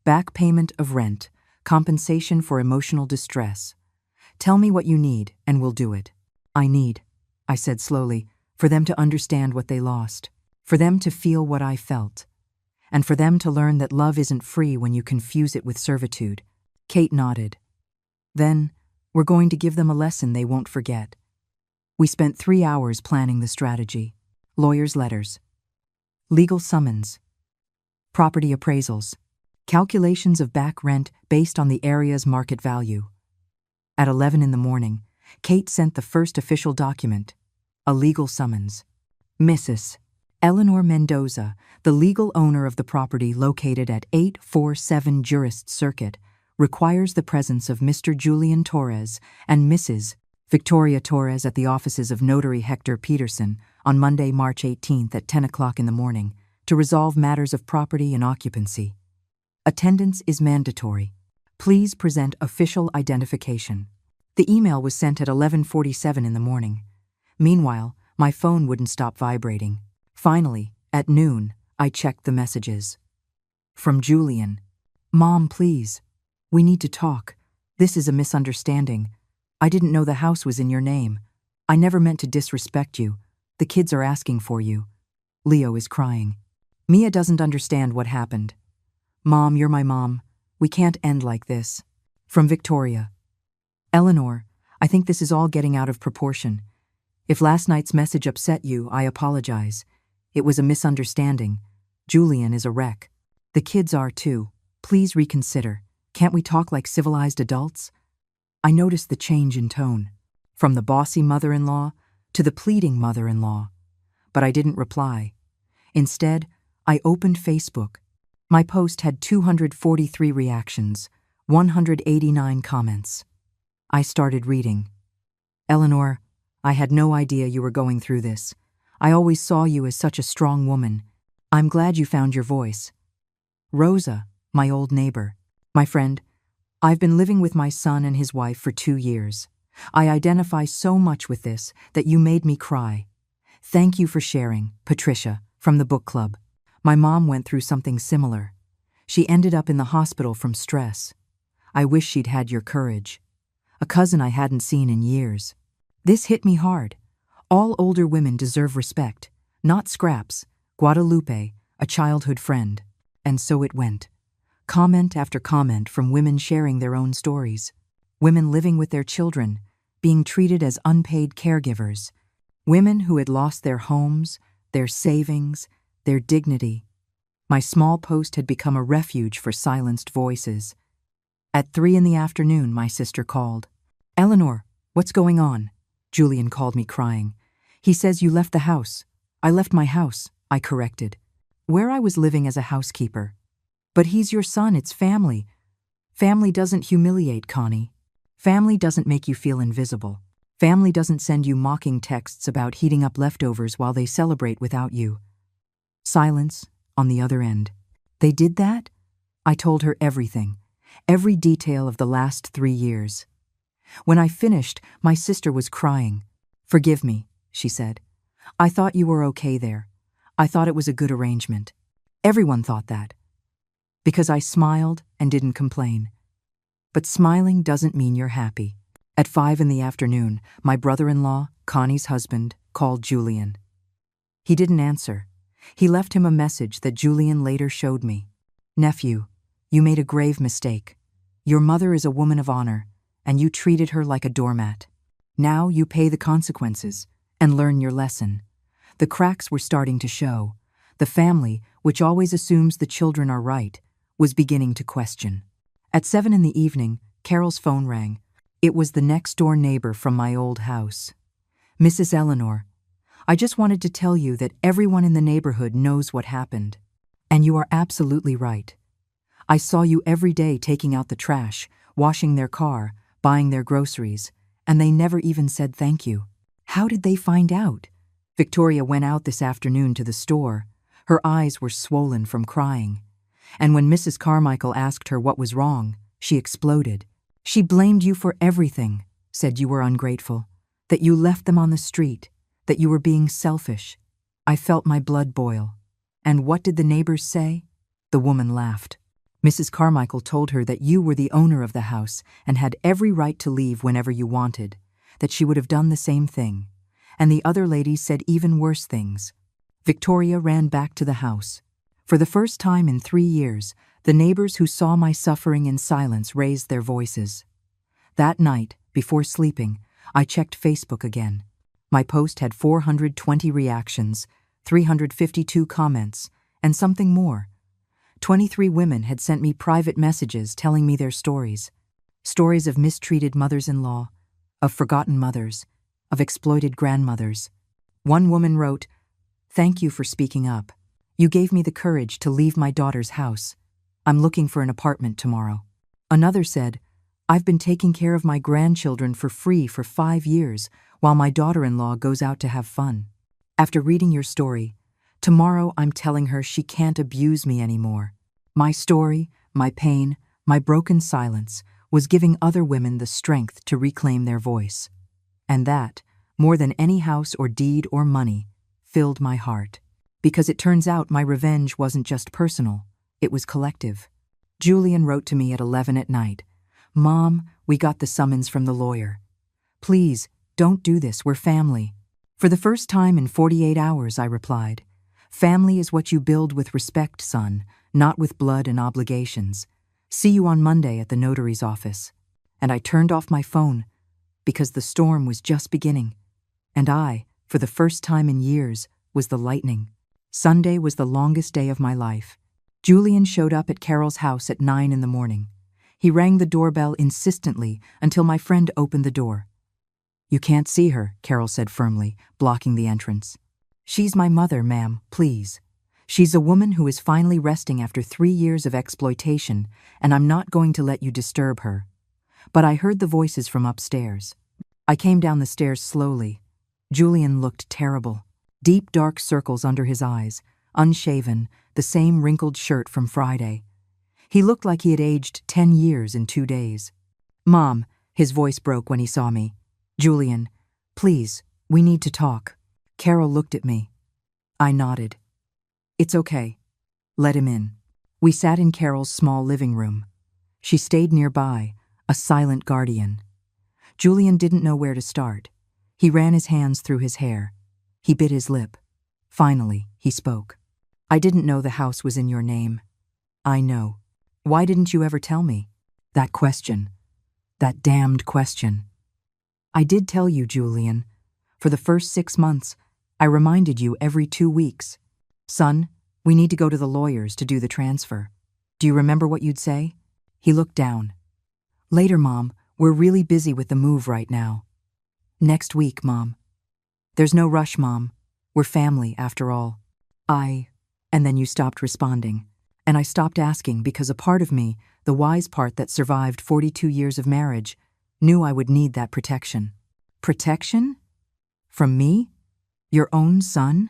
back payment of rent, compensation for emotional distress. Tell me what you need, and we'll do it." "I need," I said slowly, "for them to understand what they lost, for them to feel what I felt, and for them to learn that love isn't free when you confuse it with servitude." Kate nodded. "Then, we're going to give them a lesson they won't forget." We spent 3 hours planning the strategy. Lawyers' letters, legal summons, property appraisals, calculations of back rent based on the area's market value. At 11 in the morning, Kate sent the first official document, a legal summons. Mrs. Eleanor Mendoza, the legal owner of the property located at 847 Jurist Circuit, requires the presence of Mr. Julian Torres and Mrs. Victoria Torres at the offices of Notary Hector Peterson on Monday, March 18th at 10 o'clock in the morning to resolve matters of property and occupancy. Attendance is mandatory. Please present official identification. The email was sent at 11:47 in the morning. Meanwhile, my phone wouldn't stop vibrating. Finally, at noon, I checked the messages. From Julian. "Mom, please. We need to talk. This is a misunderstanding. I didn't know the house was in your name. I never meant to disrespect you. The kids are asking for you. Leo is crying. Mia doesn't understand what happened. Mom, you're my mom. We can't end like this." From Victoria. "Eleanor, I think this is all getting out of proportion. If last night's message upset you, I apologize. It was a misunderstanding. Julian is a wreck. The kids are too. Please reconsider. Can't we talk like civilized adults?" I noticed the change in tone. From the bossy mother-in-law to the pleading mother-in-law. But I didn't reply. Instead, I opened Facebook. My post had 243 reactions, 189 comments. I started reading. Eleanor, I had no idea you were going through this. I always saw you as such a strong woman. I'm glad you found your voice. Rosa, my old neighbor. My friend, I've been living with my son and his wife for 2 years. I identify so much with this that you made me cry. Thank you for sharing, Patricia, from the book club. My mom went through something similar. She ended up in the hospital from stress. I wish she'd had your courage. A cousin I hadn't seen in years. This hit me hard. All older women deserve respect, not scraps. Guadalupe, a childhood friend. And so it went. Comment after comment from women sharing their own stories. Women living with their children, being treated as unpaid caregivers. Women who had lost their homes, their savings, their dignity. My small post had become a refuge for silenced voices. At 3 p.m, my sister called. Eleanor, what's going on? Julian called me crying. He says you left the house. I left my house, I corrected. Where I was living as a housekeeper. But he's your son, it's family. Family doesn't humiliate, Connie. Family doesn't make you feel invisible. Family doesn't send you mocking texts about heating up leftovers while they celebrate without you. Silence on the other end. They did that? I told her everything, every detail of the last 3 years. When I finished, my sister was crying. Forgive me, she said. I thought you were okay there. I thought it was a good arrangement. Everyone thought that. Because I smiled and didn't complain. But smiling doesn't mean you're happy. At 5 p.m, my brother-in-law, Connie's husband, called Julian. He didn't answer. He left him a message that Julian later showed me. Nephew, you made a grave mistake. Your mother is a woman of honor, and you treated her like a doormat. Now you pay the consequences and learn your lesson. The cracks were starting to show. The family, which always assumes the children are right, was beginning to question. At 7 p.m, Carol's phone rang. It was the next-door neighbor from my old house. Mrs. Eleanor, I just wanted to tell you that everyone in the neighborhood knows what happened. And you are absolutely right. I saw you every day taking out the trash, washing their car, buying their groceries, and they never even said thank you. How did they find out? Victoria went out this afternoon to the store. Her eyes were swollen from crying. And when Mrs. Carmichael asked her what was wrong, she exploded. She blamed you for everything, said you were ungrateful, that you left them on the street, that you were being selfish. I felt my blood boil. And what did the neighbors say? The woman laughed. Mrs. Carmichael told her that you were the owner of the house and had every right to leave whenever you wanted, that she would have done the same thing. And the other ladies said even worse things. Victoria ran back to the house. For the first time in 3 years, the neighbors who saw my suffering in silence raised their voices. That night, before sleeping, I checked Facebook again. My post had 420 reactions, 352 comments, and something more. 23 women had sent me private messages telling me their stories. Stories of mistreated mothers-in-law, of forgotten mothers, of exploited grandmothers. One woman wrote, "Thank you for speaking up. You gave me the courage to leave my daughter's house. I'm looking for an apartment tomorrow." Another said, "I've been taking care of my grandchildren for free for 5 years while my daughter-in-law goes out to have fun. After reading your story, tomorrow I'm telling her she can't abuse me anymore." My story, my pain, my broken silence was giving other women the strength to reclaim their voice. And that, more than any house or deed or money, filled my heart. Because it turns out my revenge wasn't just personal, it was collective. Julian wrote to me at 11 at night, "Mom, we got the summons from the lawyer. Please, don't do this, we're family." For the first time in 48 hours, I replied, "Family is what you build with respect, son, not with blood and obligations. See you on Monday at the notary's office." And I turned off my phone because the storm was just beginning. And I, for the first time in years, was the lightning. Sunday was the longest day of my life. Julian showed up at Carol's house at 9 a.m. He rang the doorbell insistently until my friend opened the door. You can't see her, Carol said firmly, blocking the entrance. She's my mother, ma'am, please. She's a woman who is finally resting after 3 years of exploitation, and I'm not going to let you disturb her. But I heard the voices from upstairs. I came down the stairs slowly. Julian looked terrible. Deep dark circles under his eyes, unshaven, the same wrinkled shirt from Friday. He looked like he had aged 10 years in 2 days. Mom, his voice broke when he saw me. Julian, please, we need to talk. Carol looked at me. I nodded. It's okay. Let him in. We sat in Carol's small living room. She stayed nearby, a silent guardian. Julian didn't know where to start. He ran his hands through his hair. He bit his lip. Finally, he spoke. I didn't know the house was in your name. I know. Why didn't you ever tell me? That question. That damned question. I did tell you, Julian. For the first 6 months, I reminded you every 2 weeks. Son, we need to go to the lawyers to do the transfer. Do you remember what you'd say? He looked down. Later, Mom. We're really busy with the move right now. Next week, Mom. There's no rush, Mom. We're family, after all. And then you stopped responding. And I stopped asking because a part of me, the wise part that survived 42 years of marriage, knew I would need that protection. Protection? From me? Your own son?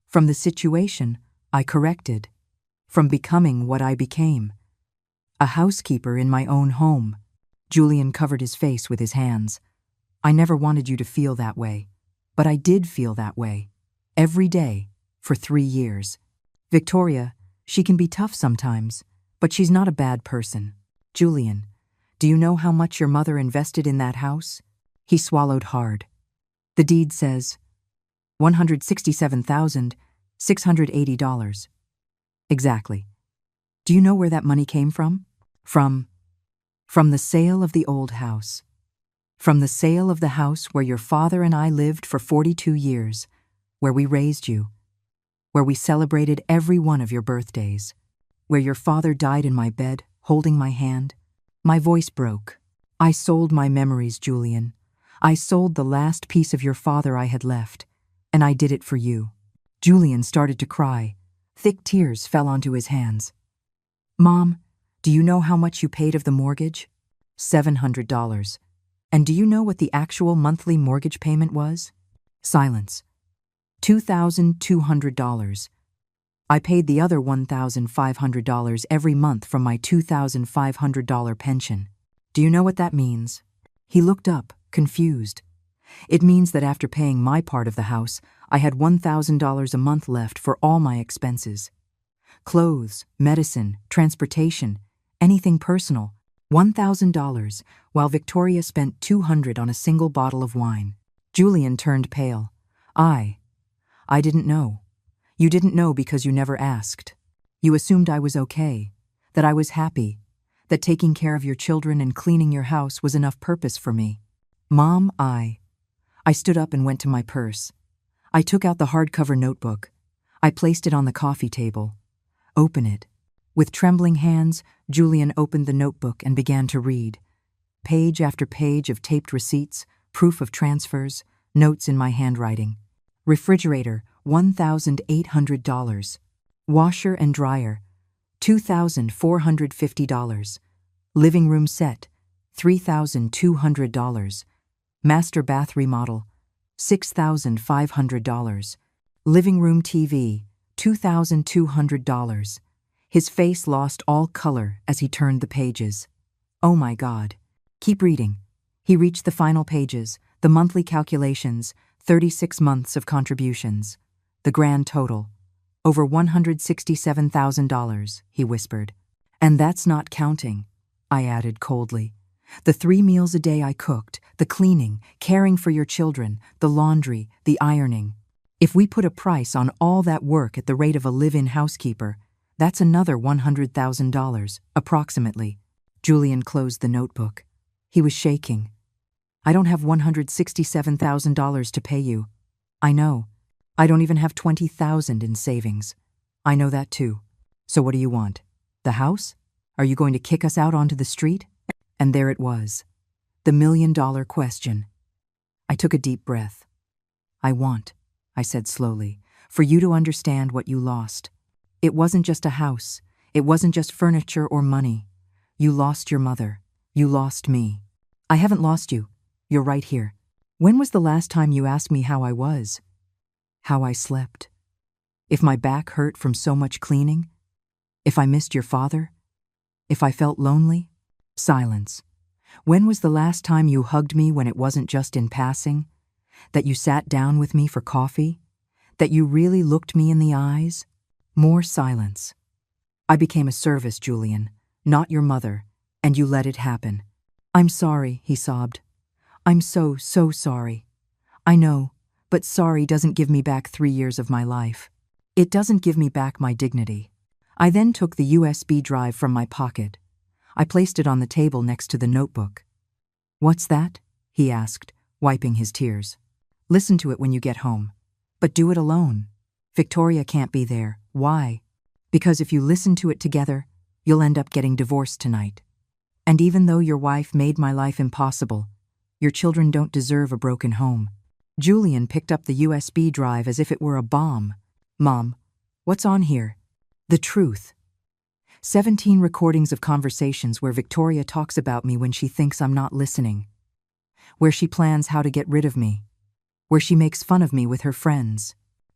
From the situation I corrected. From becoming what I became. A housekeeper in my own home. Julian covered his face with his hands. I never wanted you to feel that way. But I did feel that way. Every day, for 3 years. Victoria, she can be tough sometimes, but she's not a bad person. Julian, do you know how much your mother invested in that house? He swallowed hard. The deed says $167,680. Exactly. Do you know where that money came from? From the sale of the old house. From the sale of the house where your father and I lived for 42 years, where we raised you, where we celebrated every one of your birthdays, where your father died in my bed, holding my hand. My voice broke. I sold my memories, Julian. I sold the last piece of your father I had left, and I did it for you. Julian started to cry. Thick tears fell onto his hands. Mom, do you know how much you paid of the mortgage? $700. And do you know what the actual monthly mortgage payment was? Silence. $2,200. I paid the other $1,500 every month from my $2,500 pension. Do you know what that means? He looked up, confused. It means that after paying my part of the house, I had $1,000 a month left for all my expenses. Clothes, medicine, transportation, anything personal. $1,000, while Victoria spent $200 on a single bottle of wine. Julian turned pale. I didn't know. You didn't know because you never asked. You assumed I was okay, that I was happy, that taking care of your children and cleaning your house was enough purpose for me. Mom, I stood up and went to my purse. I took out the hardcover notebook. I placed it on the coffee table. Open it. With trembling hands, Julian opened the notebook and began to read. Page after page of taped receipts, proof of transfers, notes in my handwriting. Refrigerator, $1,800. Washer and dryer, $2,450. Living room set, $3,200. Master bath remodel, $6,500. Living room TV, $2,200. His face lost all color as he turned the pages. Oh my God. Keep reading. He reached the final pages, the monthly calculations, 36 months of contributions. The grand total. Over $167,000, he whispered. And that's not counting, I added coldly. The 3 meals a day I cooked, the cleaning, caring for your children, the laundry, the ironing. If we put a price on all that work at the rate of a live-in housekeeper, that's another $100,000, approximately. Julian closed the notebook. He was shaking. I don't have $167,000 to pay you. I know. I don't even have $20,000 in savings. I know that too. So what do you want? The house? Are you going to kick us out onto the street? And there it was. The $1,000,000 question. I took a deep breath. I want, I said slowly, for you to understand what you lost. It wasn't just a house. It wasn't just furniture or money. You lost your mother. You lost me. I haven't lost you. You're right here. When was the last time you asked me how I was? How I slept? If my back hurt from so much cleaning? If I missed your father? If I felt lonely? Silence. When was the last time you hugged me when it wasn't just in passing? That you sat down with me for coffee? That you really looked me in the eyes? More silence. I became a service, Julian, not your mother, and you let it happen. I'm sorry, he sobbed. I'm so sorry. I know, but sorry doesn't give me back 3 years of my life. It doesn't give me back my dignity. I then took the USB drive from my pocket. I placed it on the table next to the notebook. What's that? He asked, wiping his tears. Listen to it when you get home. But do it alone. Victoria can't be there. Why? Because if you listen to it together, you'll end up getting divorced tonight. And even though your wife made my life impossible, your children don't deserve a broken home. Julian picked up the USB drive as if it were a bomb. Mom, what's on here? The truth. 17 recordings of conversations where Victoria talks about me when she thinks I'm not listening. Where she plans how to get rid of me. Where she makes fun of me with her friends.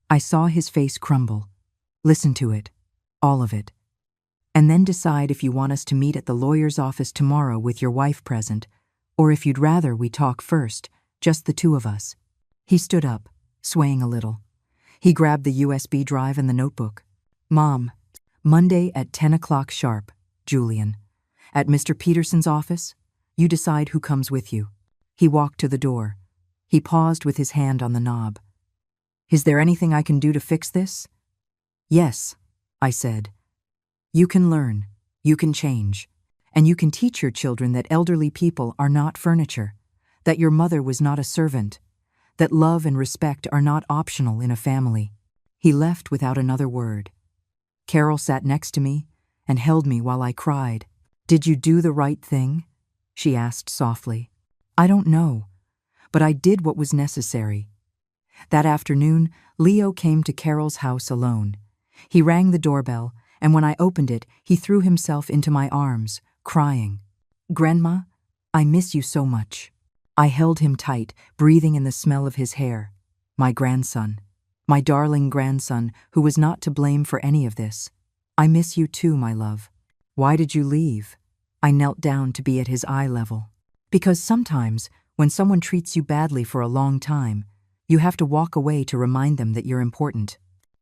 I saw his face crumble. Listen to it. All of it. And then decide if you want us to meet at the lawyer's office tomorrow with your wife present, or if you'd rather we talk first, just the two of us. He stood up, swaying a little. He grabbed the USB drive and the notebook. Mom, Monday at 10 o'clock sharp, Julian. At Mr. Peterson's office, you decide who comes with you. He walked to the door. He paused with his hand on the knob. Is there anything I can do to fix this? Yes, I said. You can learn, you can change, and you can teach your children that elderly people are not furniture, that your mother was not a servant, that love and respect are not optional in a family. He left without another word. Carol sat next to me and held me while I cried. Did you do the right thing? She asked softly. I don't know, but I did what was necessary. That afternoon, Leo came to Carol's house alone. He rang the doorbell, and when I opened it, he threw himself into my arms, crying. Grandma, I miss you so much. I held him tight, breathing in the smell of his hair. My grandson. My darling grandson, who was not to blame for any of this. I miss you too, my love. Why did you leave? I knelt down to be at his eye level. Because sometimes, when someone treats you badly for a long time, you have to walk away to remind them that you're important.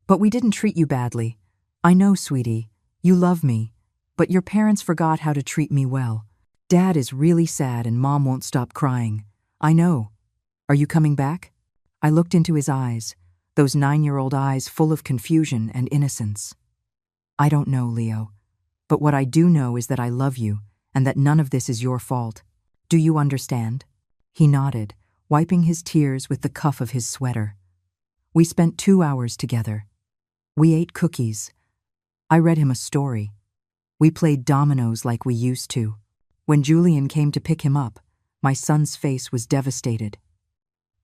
But we didn't treat you badly. I know, sweetie. You love me. But your parents forgot how to treat me well. Dad is really sad and Mom won't stop crying. I know. Are you coming back? I looked into his eyes, those 9-year-old eyes full of confusion and innocence. I don't know, Leo. But what I do know is that I love you and that none of this is your fault. Do you understand? He nodded, wiping his tears with the cuff of his sweater. We spent 2 hours together. We ate cookies. I read him a story. We played dominoes like we used to. When Julian came to pick him up, my son's face was devastated.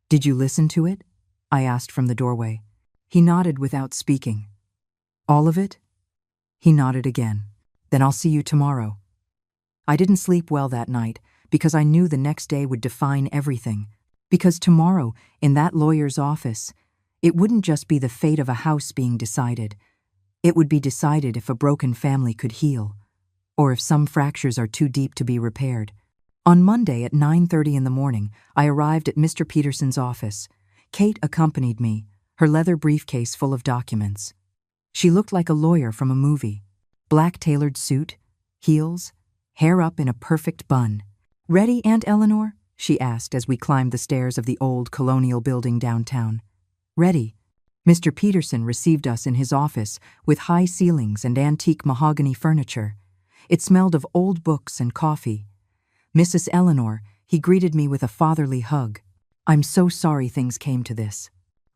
Did you listen to it? I asked from the doorway. He nodded without speaking. All of it? He nodded again. Then I'll see you tomorrow. I didn't sleep well that night because I knew the next day would define everything. Because tomorrow, in that lawyer's office, it wouldn't just be the fate of a house being decided. It would be decided if a broken family could heal, or if some fractures are too deep to be repaired. On Monday at 9:30 in the morning, I arrived at Mr. Peterson's office. Kate accompanied me, her leather briefcase full of documents. She looked like a lawyer from a movie. Black tailored suit, heels, hair up in a perfect bun. Ready, Aunt Eleanor? She asked as we climbed the stairs of the old colonial building downtown. Ready. Mr. Peterson received us in his office with high ceilings and antique mahogany furniture. It smelled of old books and coffee. Mrs. Eleanor, he greeted me with a fatherly hug. I'm so sorry things came to this.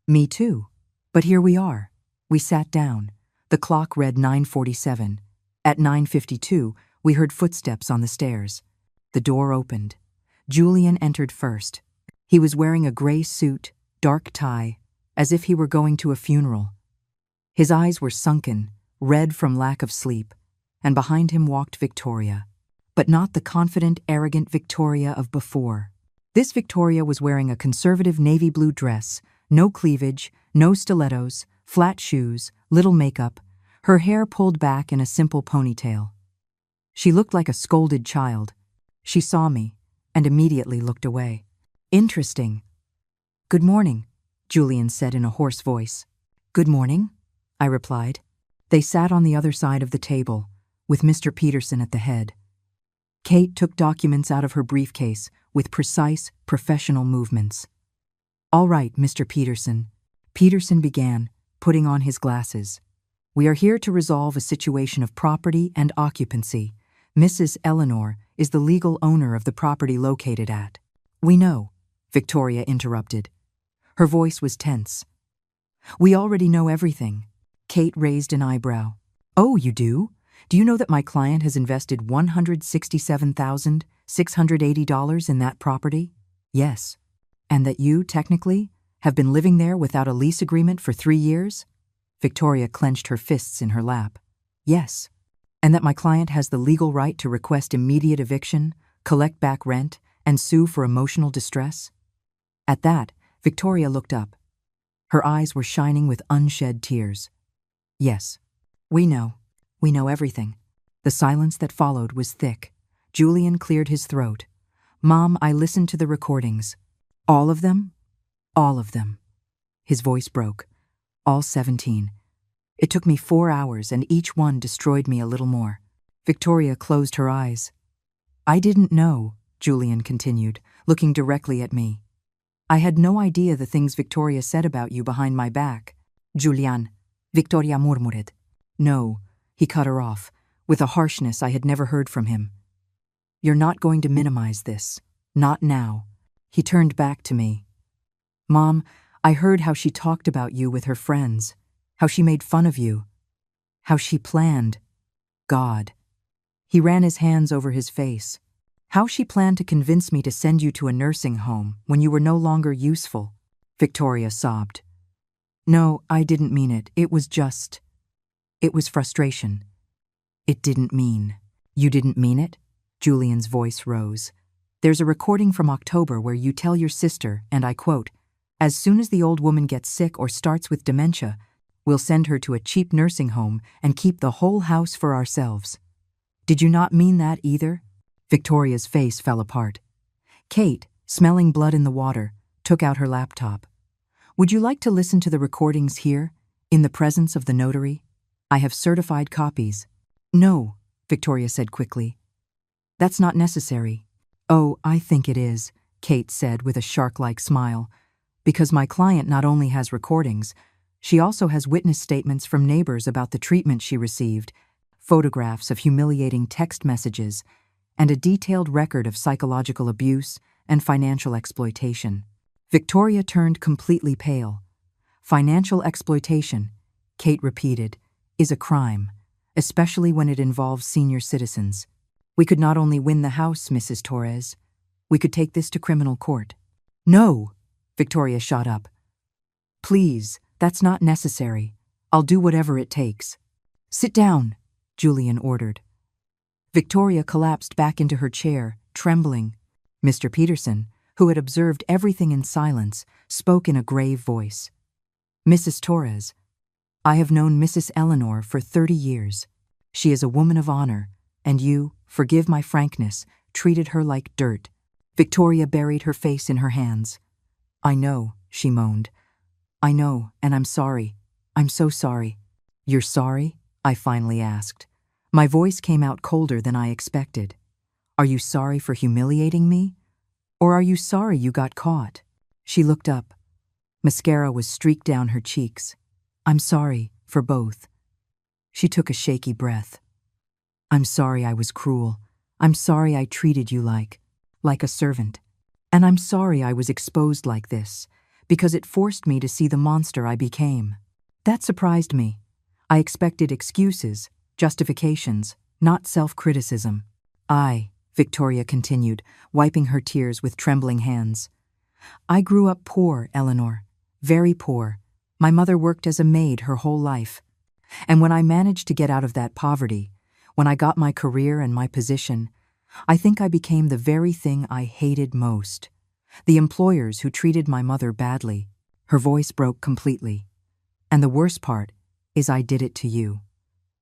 Me too. But here we are. We sat down. The clock read 9:47. At 9:52, we heard footsteps on the stairs. The door opened. Julian entered first. He was wearing a gray suit, dark tie, as if he were going to a funeral. His eyes were sunken, red from lack of sleep, and behind him walked Victoria. But not the confident, arrogant Victoria of before. This Victoria was wearing a conservative navy blue dress, no cleavage, no stilettos, flat shoes, little makeup, her hair pulled back in a simple ponytail. She looked like a scolded child. She saw me, and immediately looked away. Interesting. Good morning, Julian said in a hoarse voice. Good morning, I replied. They sat on the other side of the table, with Mr. Peterson at the head. Kate took documents out of her briefcase with precise, professional movements. All right, Mr. Peterson. Peterson began, putting on his glasses. We are here to resolve a situation of property and occupancy. Mrs. Eleanor is the legal owner of the property located at. We know, Victoria interrupted. Her voice was tense. We already know everything. Kate raised an eyebrow. Oh, you do? Do you know that my client has invested $167,680 in that property? Yes. And that you, technically, have been living there without a lease agreement for 3 years? Victoria clenched her fists in her lap. Yes. And that my client has the legal right to request immediate eviction, collect back rent, and sue for emotional distress? At that, Victoria looked up. Her eyes were shining with unshed tears. Yes. We know. We know everything. The silence that followed was thick. Julian cleared his throat. Mom, I listened to the recordings. All of them? All of them. His voice broke. All 17. It took me 4 hours, and each one destroyed me a little more. Victoria closed her eyes. I didn't know, Julian continued, looking directly at me. I had no idea the things Victoria said about you behind my back. Julian, Victoria murmured. No, he cut her off, with a harshness I had never heard from him. You're not going to minimize this. Not now. He turned back to me. Mom, I heard how she talked about you with her friends, how she made fun of you, how she planned. God. He ran his hands over his face. How she planned to convince me to send you to a nursing home when you were no longer useful. Victoria sobbed. No, I didn't mean it. It was frustration. It didn't mean. You didn't mean it? Julian's voice rose. There's a recording from October where you tell your sister, and I quote, as soon as the old woman gets sick or starts with dementia, we'll send her to a cheap nursing home and keep the whole house for ourselves. Did you not mean that either? Victoria's face fell apart. Kate, smelling blood in the water, took out her laptop. Would you like to listen to the recordings here, in the presence of the notary? I have certified copies. No, Victoria said quickly. That's not necessary. Oh, I think it is, Kate said with a shark-like smile, because my client not only has recordings, she also has witness statements from neighbors about the treatment she received, photographs of humiliating text messages, and a detailed record of psychological abuse and financial exploitation. Victoria turned completely pale. Financial exploitation, Kate repeated, is a crime, especially when it involves senior citizens. We could not only win the house, Mrs. Torres, we could take this to criminal court. No, Victoria shot up. Please, that's not necessary. I'll do whatever it takes. Sit down, Julian ordered. Victoria collapsed back into her chair, trembling. Mr. Peterson, who had observed everything in silence, spoke in a grave voice. Mrs. Torres, I have known Mrs. Eleanor for 30 years. She is a woman of honor, and you, forgive my frankness, treated her like dirt. Victoria buried her face in her hands. I know, she moaned. I know, and I'm sorry. I'm so sorry. You're sorry? I finally asked. My voice came out colder than I expected. Are you sorry for humiliating me? Or are you sorry you got caught? She looked up. Mascara was streaked down her cheeks. I'm sorry for both. She took a shaky breath. I'm sorry I was cruel. I'm sorry I treated you like a servant. And I'm sorry I was exposed like this, because it forced me to see the monster I became. That surprised me. I expected excuses, justifications, not self-criticism. Victoria continued, wiping her tears with trembling hands. I grew up poor, Eleanor. Very poor. My mother worked as a maid her whole life. And when I managed to get out of that poverty, when I got my career and my position, I think I became the very thing I hated most. The employers who treated my mother badly. Her voice broke completely. And the worst part is I did it to you.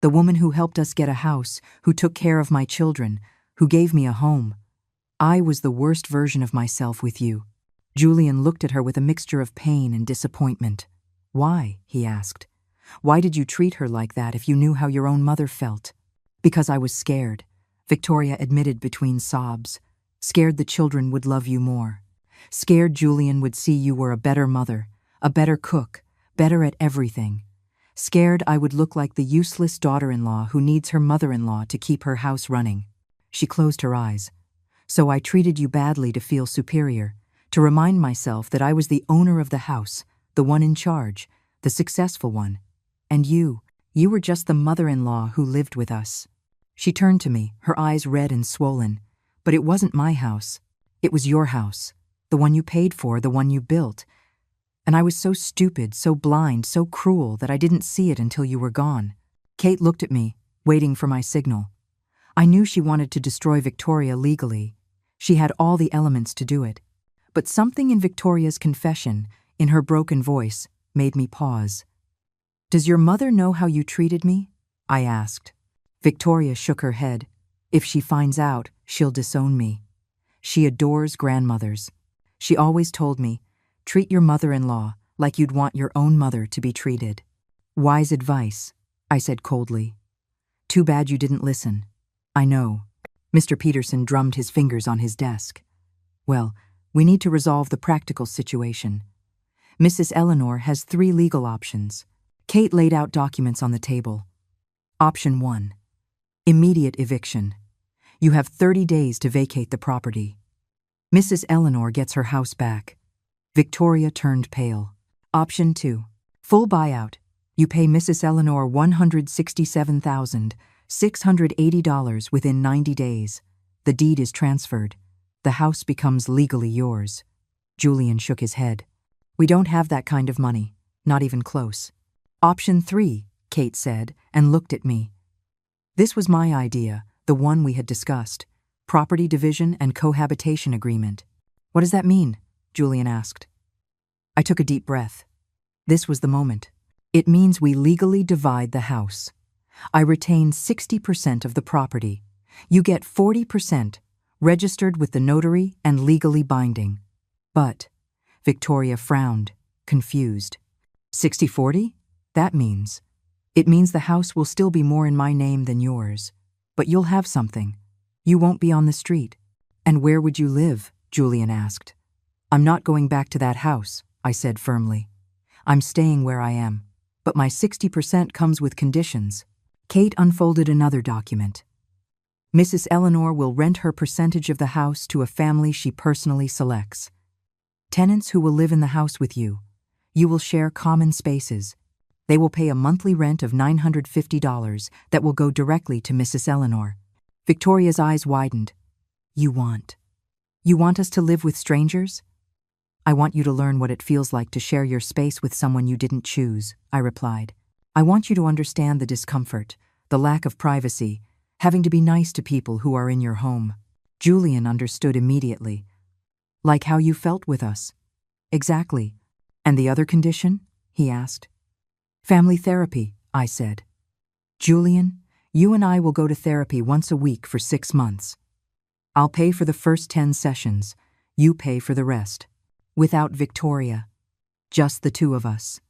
The woman who helped us get a house, who took care of my children, who gave me a home. I was the worst version of myself with you. Julian looked at her with a mixture of pain and disappointment. Why? He asked. Why did you treat her like that if you knew how your own mother felt? Because I was scared, Victoria admitted between sobs. Scared the children would love you more. Scared Julian would see you were a better mother, a better cook, better at everything. Scared I would look like the useless daughter-in-law who needs her mother-in-law to keep her house running. She closed her eyes. So I treated you badly to feel superior, to remind myself that I was the owner of the house, the one in charge, the successful one. And you were just the mother-in-law who lived with us. She turned to me, her eyes red and swollen. But it wasn't my house. It was your house, the one you paid for, the one you built. And I was so stupid, so blind, so cruel that I didn't see it until you were gone. Kate looked at me, waiting for my signal. I knew she wanted to destroy Victoria legally. She had all the elements to do it. But something in Victoria's confession, in her broken voice, made me pause. Does your mother know how you treated me? I asked. Victoria shook her head. If she finds out, she'll disown me. She adores grandmothers. She always told me, treat your mother-in-law like you'd want your own mother to be treated. Wise advice, I said coldly. Too bad you didn't listen. I know. Mr. Peterson drummed his fingers on his desk. Well, we need to resolve the practical situation. Mrs. Eleanor has 3 legal options. Kate laid out documents on the table. Option 1. Immediate eviction. You have 30 days to vacate the property. Mrs. Eleanor gets her house back. Victoria turned pale. Option 2. Full buyout. You pay Mrs. Eleanor $167,680 within 90 days. The deed is transferred. The house becomes legally yours. Julian shook his head. We don't have that kind of money, not even close. Option 3, Kate said, and looked at me. This was my idea, the one we had discussed. Property division and cohabitation agreement. What does that mean? Julian asked. I took a deep breath. This was the moment. It means we legally divide the house. I retain 60% of the property. You get 40%, registered with the notary and legally binding. But, Victoria frowned, confused. 60-40? It means the house will still be more in my name than yours. But you'll have something. You won't be on the street. And where would you live? Julian asked. I'm not going back to that house, I said firmly. I'm staying where I am. But my 60% comes with conditions. Kate unfolded another document. Mrs. Eleanor will rent her percentage of the house to a family she personally selects. Tenants who will live in the house with you. You will share common spaces. They will pay a monthly rent of $950 that will go directly to Mrs. Eleanor. Victoria's eyes widened. You want us to live with strangers? I want you to learn what it feels like to share your space with someone you didn't choose, I replied. I want you to understand the discomfort, the lack of privacy, having to be nice to people who are in your home. Julian understood immediately. Like how you felt with us. Exactly. And the other condition? He asked. Family therapy, I said. Julian, you and I will go to therapy once a week for 6 months. I'll pay for the first 10 sessions. You pay for the rest. Without Victoria. Just the 2 of us.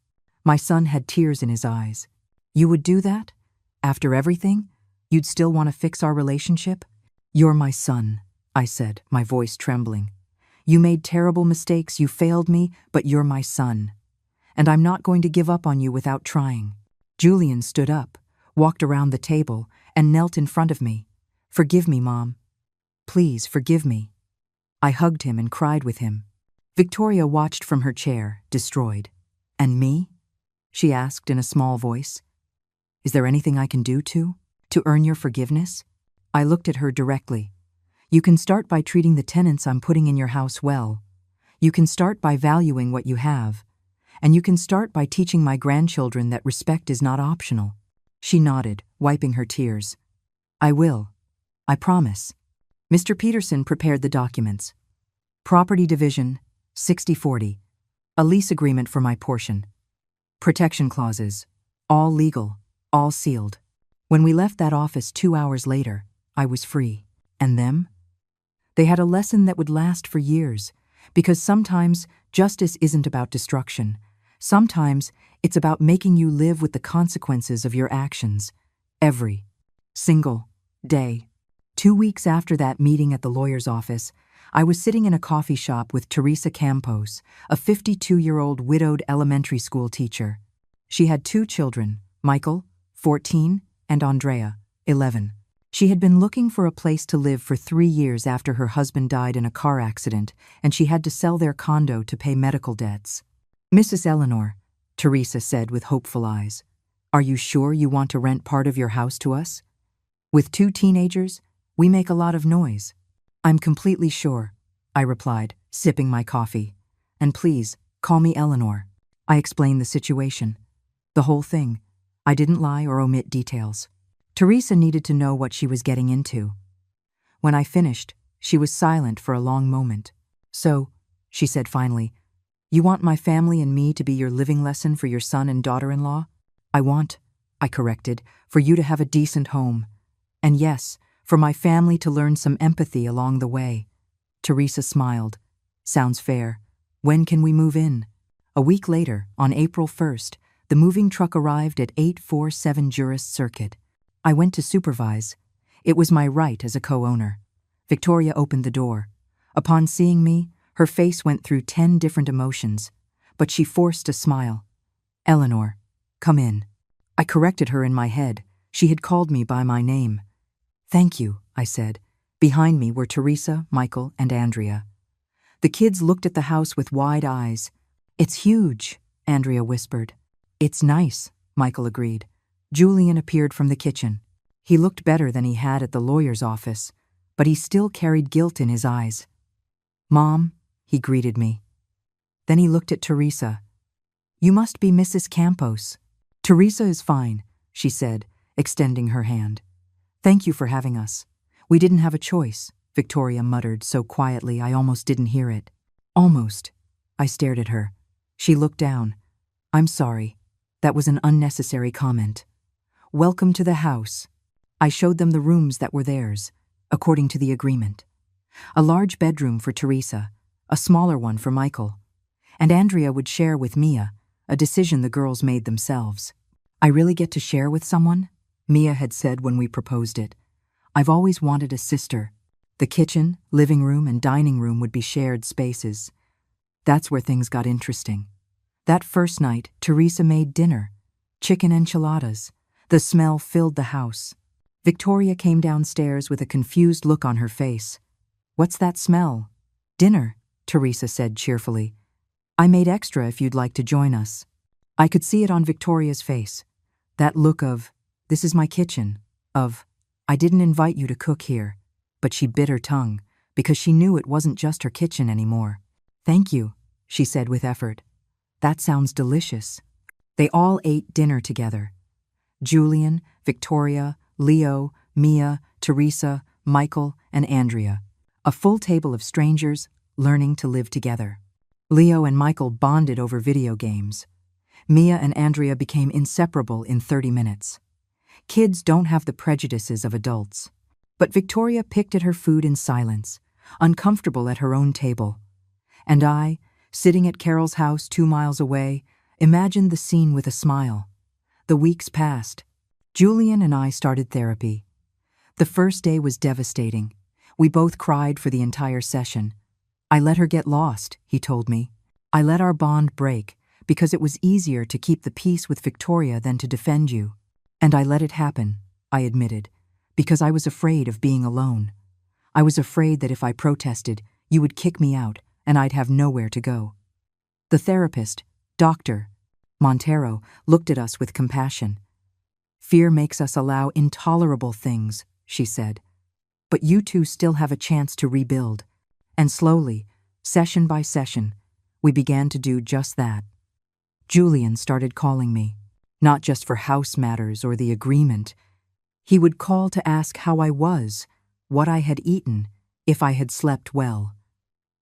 My son had tears in his eyes. You would do that? After everything? You'd still want to fix our relationship? You're my son, I said, my voice trembling. You made terrible mistakes, you failed me, but you're my son. And I'm not going to give up on you without trying. Julian stood up, walked around the table, and knelt in front of me. Forgive me, Mom. Please forgive me. I hugged him and cried with him. Victoria watched from her chair, destroyed. And me? She asked in a small voice. Is there anything I can do to earn your forgiveness? I looked at her directly. You can start by treating the tenants I'm putting in your house well. You can start by valuing what you have, and you can start by teaching my grandchildren that respect is not optional." She nodded, wiping her tears. "I will. I promise." Mr. Peterson prepared the documents. Property division, 60/40. A lease agreement for my portion. Protection clauses. All legal, all sealed. When we left that office 2 hours later, I was free. And them? They had a lesson that would last for years, because sometimes justice isn't about destruction. Sometimes it's about making you live with the consequences of your actions, every single day. 2 weeks after that meeting at the lawyer's office, I was sitting in a coffee shop with Teresa Campos, a 52-year-old widowed elementary school teacher. She had 2 children, Michael, 14, and Andrea, 11. She had been looking for a place to live for 3 years after her husband died in a car accident, and she had to sell their condo to pay medical debts. "Mrs. Eleanor," Teresa said with hopeful eyes, "are you sure you want to rent part of your house to us? With 2 teenagers, we make a lot of noise." "I'm completely sure," I replied, sipping my coffee. "And please, call me Eleanor." I explained the situation. The whole thing. I didn't lie or omit details. Teresa needed to know what she was getting into. When I finished, she was silent for a long moment. "So," she said finally, "you want my family and me to be your living lesson for your son and daughter-in-law?" I corrected, "for you to have a decent home. And yes, for my family to learn some empathy along the way." Teresa smiled. "Sounds fair. When can we move in?" A week later, on April 1st, the moving truck arrived at 847 Jurist Circuit. I went to supervise. It was my right as a co-owner. Victoria opened the door. Upon seeing me, her face went through 10 different emotions, but she forced a smile. "Eleanor, come in." I corrected her in my head. She had called me by my name. "Thank you," I said. Behind me were Teresa, Michael, and Andrea. The kids looked at the house with wide eyes. "It's huge," Andrea whispered. "It's nice," Michael agreed. Julian appeared from the kitchen. He looked better than he had at the lawyer's office, but he still carried guilt in his eyes. "Mom," he greeted me. Then he looked at Teresa. "You must be Mrs. Campos." "Teresa is fine," she said, extending her hand. "Thank you for having us. We didn't have a choice," Victoria muttered so quietly I almost didn't hear it. "Almost." I stared at her. She looked down. "I'm sorry. That was an unnecessary comment. Welcome to the house." I showed them the rooms that were theirs, according to the agreement. A large bedroom for Teresa, a smaller one for Michael. And Andrea would share with Mia, a decision the girls made themselves. "I really get to share with someone?" Mia had said when we proposed it. "I've always wanted a sister." The kitchen, living room, and dining room would be shared spaces. That's where things got interesting. That first night, Teresa made dinner. Chicken enchiladas. The smell filled the house. Victoria came downstairs with a confused look on her face. "What's that smell?" "Dinner," Teresa said cheerfully. "I made extra if you'd like to join us." I could see it on Victoria's face. That look of, "This is my kitchen," of, "I didn't invite you to cook here." But she bit her tongue, because she knew it wasn't just her kitchen anymore. "Thank you," she said with effort. "That sounds delicious." They all ate dinner together. Julian, Victoria, Leo, Mia, Teresa, Michael, and Andrea. A full table of strangers learning to live together. Leo and Michael bonded over video games. Mia and Andrea became inseparable in 30 minutes. Kids don't have the prejudices of adults. But Victoria picked at her food in silence, uncomfortable at her own table. And I, sitting at Carol's house 2 miles away, imagined the scene with a smile. The weeks passed. Julian and I started therapy. The first day was devastating. We both cried for the entire session. "I let her get lost," he told me. "I let our bond break because it was easier to keep the peace with Victoria than to defend you. And I let it happen," I admitted, "because I was afraid of being alone. I was afraid that if I protested, you would kick me out and I'd have nowhere to go." The therapist, Dr. Montero, looked at us with compassion. "Fear makes us allow intolerable things," she said. "But you two still have a chance to rebuild. And slowly, Session by session, we began to do just that. Julian started calling me, not just for house matters or the agreement. He would call to ask how I was, what I had eaten, if I had slept well.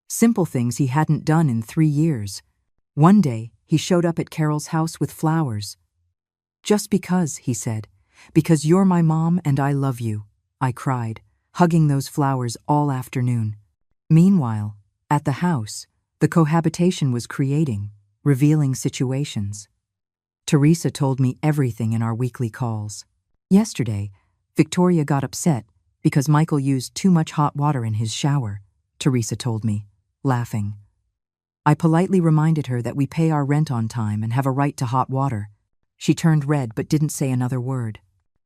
Simple things he hadn't done in 3 years. One day, he showed up at Carol's house with flowers. "Just because," he said, "because you're my mom and I love you," I cried, hugging those flowers all afternoon. Meanwhile, at the house, the cohabitation was creating, revealing situations. Teresa told me everything in our weekly calls. Yesterday, Victoria got upset because Michael used too much hot water in his shower, Teresa told me, laughing. I politely reminded her that we pay our rent on time and have a right to hot water. She turned red but didn't say another word.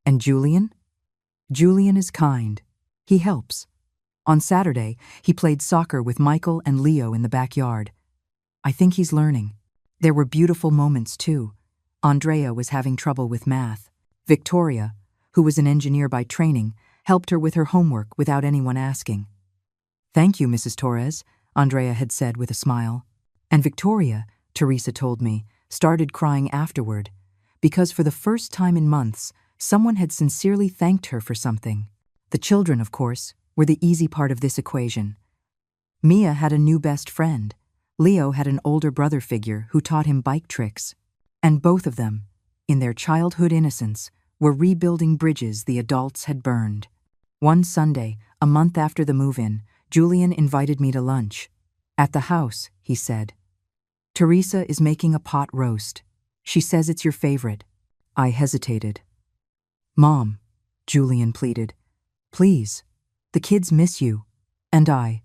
And Julian? Julian is kind. He helps. On Saturday, he played soccer with Michael and Leo in the backyard. I think he's learning. There were beautiful moments, too. Andrea was having trouble with math. Victoria, who was an engineer by training, helped her with her homework without anyone asking. "Thank you, Mrs. Torres," Andrea had said with a smile. And Victoria, Teresa told me, started crying afterward, because for the first time in months, someone had sincerely thanked her for something. The children, of course, were the easy part of this equation. Mia had a new best friend. Leo had an older brother figure who taught him bike tricks. And both of them, in their childhood innocence, were rebuilding bridges the adults had burned. One Sunday, a month after the move-in, Julian invited me to lunch. "At the house," he said. "Teresa is making a pot roast. She says it's your favorite." I hesitated. "Mom," Julian pleaded, "please. The kids miss you. And I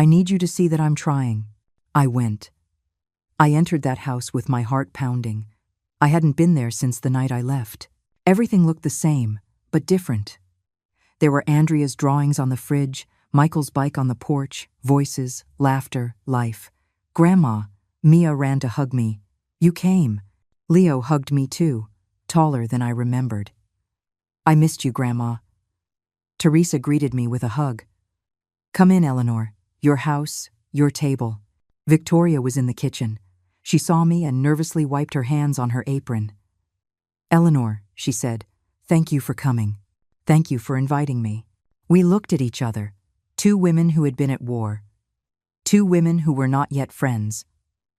need you to see that I'm trying." I went. I entered that house with my heart pounding. I hadn't been there since the night I left. Everything looked the same, but different. There were Andrea's drawings on the fridge, Michael's bike on the porch, voices, laughter, life. "Grandma," Mia ran to hug me. "You came." Leo hugged me too, taller than I remembered. "I missed you, Grandma." Teresa greeted me with a hug. "Come in, Eleanor. Your house, your table." Victoria was in the kitchen. She saw me and nervously wiped her hands on her apron. "Eleanor," she said, "thank you for coming. Thank you for inviting me." We looked at each other, two women who had been at war. Two women who were not yet friends,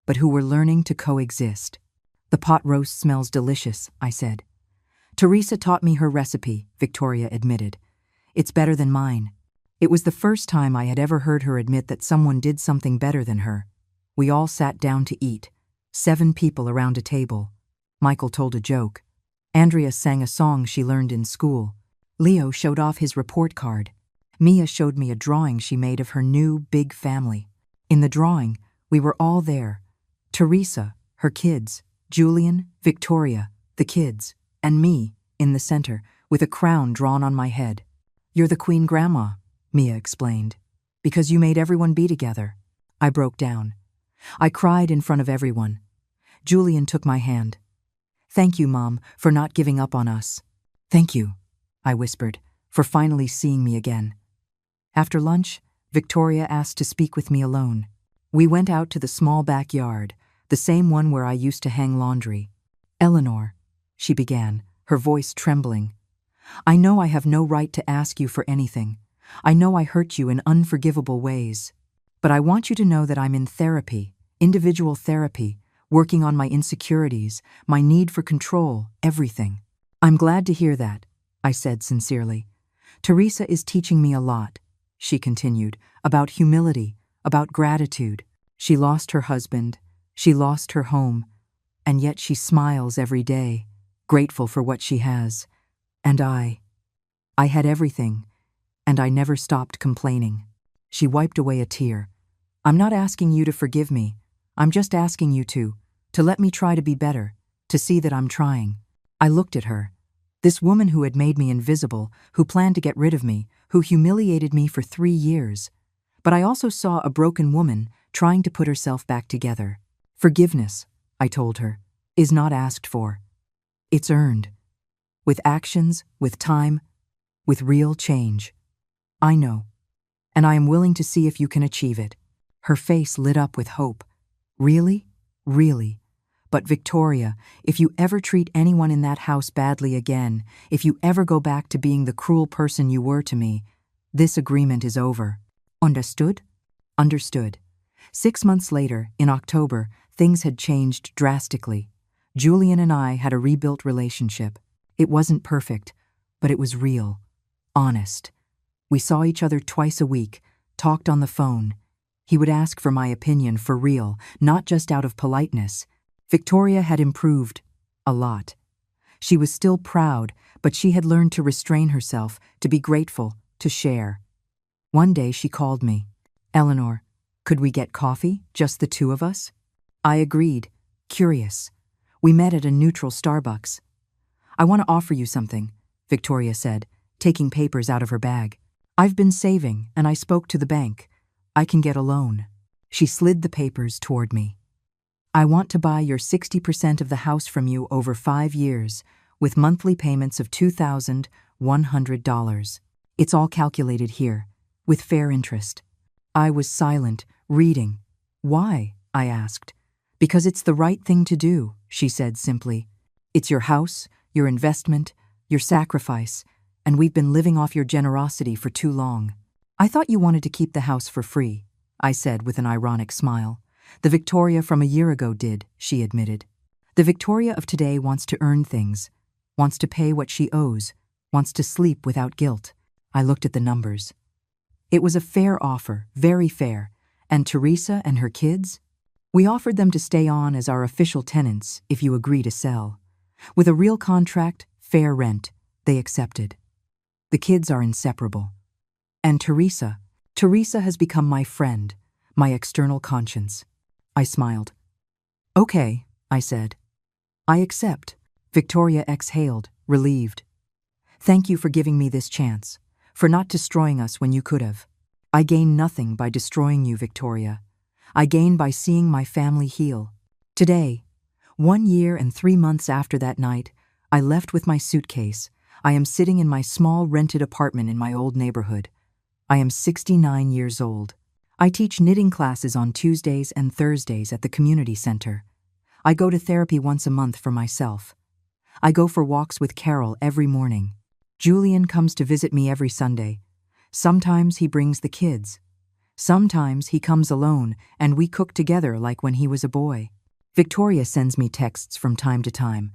but who were learning to coexist. "The pot roast smells delicious," I said. "Teresa taught me her recipe," Victoria admitted. "It's better than mine." It was the first time I had ever heard her admit that someone did something better than her. We all sat down to eat, 7 people around a table. Michael told a joke. Andrea sang a song she learned in school. Leo showed off his report card. Mia showed me a drawing she made of her new, big family. In the drawing, we were all there. Teresa, her kids, Julian, Victoria, the kids, and me, in the center, with a crown drawn on my head. "You're the Queen Grandma," Mia explained, "because you made everyone be together." I broke down. I cried in front of everyone. Julian took my hand. "Thank you, Mom, for not giving up on us." "Thank you," I whispered, "for finally seeing me again." After lunch, Victoria asked to speak with me alone. We went out to the small backyard, the same one where I used to hang laundry. "Eleanor," she began, her voice trembling, "I know I have no right to ask you for anything. I know I hurt you in unforgivable ways. But I want you to know that I'm in therapy, individual therapy, working on my insecurities, my need for control, everything." "I'm glad to hear that," I said sincerely. "Teresa is teaching me a lot," she continued, "about humility, about gratitude. She lost her husband, she lost her home, and yet she smiles every day, grateful for what she has. And I had everything, and I never stopped complaining." She wiped away a tear. "I'm not asking you to forgive me. I'm just asking you to let me try to be better, to see that I'm trying." I looked at her. This woman who had made me invisible, who planned to get rid of me, who humiliated me for 3 years. But I also saw a broken woman trying to put herself back together. "Forgiveness," I told her, "is not asked for. It's earned. With actions, with time, with real change. I know. And I am willing to see if you can achieve it." Her face lit up with hope. Really? Really? But Victoria, if you ever treat anyone in that house badly again, if you ever go back to being the cruel person you were to me, this agreement is over. Understood? Understood. 6 months later, in October, things had changed drastically. Julian and I had a rebuilt relationship. It wasn't perfect, but it was real, honest. We saw each other twice a week, talked on the phone. He would ask for my opinion for real, not just out of politeness. Victoria had improved a lot. She was still proud, but she had learned to restrain herself, to be grateful, to share. One day she called me. "Eleanor, could we get coffee, just the two of us?" I agreed, curious. We met at a neutral Starbucks. "I want to offer you something," Victoria said, taking papers out of her bag. "I've been saving, and I spoke to the bank. I can get a loan." She slid the papers toward me. "I want to buy your 60% of the house from you over 5 years, with monthly payments of $2,100. It's all calculated here, with fair interest." I was silent, reading. "Why?" I asked. "Because it's the right thing to do," she said simply. "It's your house, your investment, your sacrifice, and we've been living off your generosity for too long." "I thought you wanted to keep the house for free," I said with an ironic smile. "The Victoria from a year ago did," she admitted. "The Victoria of today wants to earn things, wants to pay what she owes, wants to sleep without guilt." I looked at the numbers. It was a fair offer, very fair. And Teresa and her kids? We offered them to stay on as our official tenants if you agree to sell. With a real contract, fair rent, they accepted. The kids are inseparable. And Teresa has become my friend, my external conscience. I smiled. "Okay," I said. "I accept." Victoria exhaled, relieved. "Thank you for giving me this chance, for not destroying us when you could have. I gain nothing by destroying you, Victoria. I gain by seeing my family heal. Today, 1 year and 3 months after that night, I left with my suitcase. I am sitting in my small rented apartment in my old neighborhood. I am 69 years old. I teach knitting classes on Tuesdays and Thursdays at the community center. I go to therapy once a month for myself. I go for walks with Carol every morning. Julian comes to visit me every Sunday. Sometimes he brings the kids. Sometimes he comes alone and we cook together like when he was a boy. Victoria sends me texts from time to time.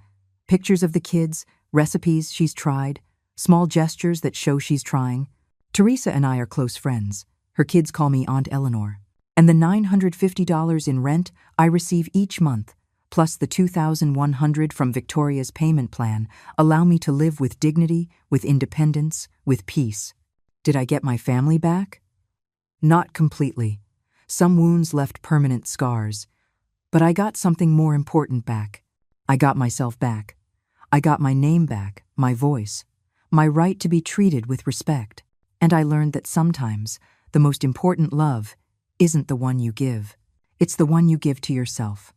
Pictures of the kids, recipes she's tried, small gestures that show she's trying. Teresa and I are close friends. Her kids call me Aunt Eleanor. And the $950 in rent I receive each month, plus the $2,100 from Victoria's payment plan, allow me to live with dignity, with independence, with peace. Did I get my family back? Not completely. Some wounds left permanent scars. But I got something more important back. I got myself back. I got my name back, my voice, my right to be treated with respect. And I learned that sometimes the most important love isn't the one you give. It's the one you give to yourself.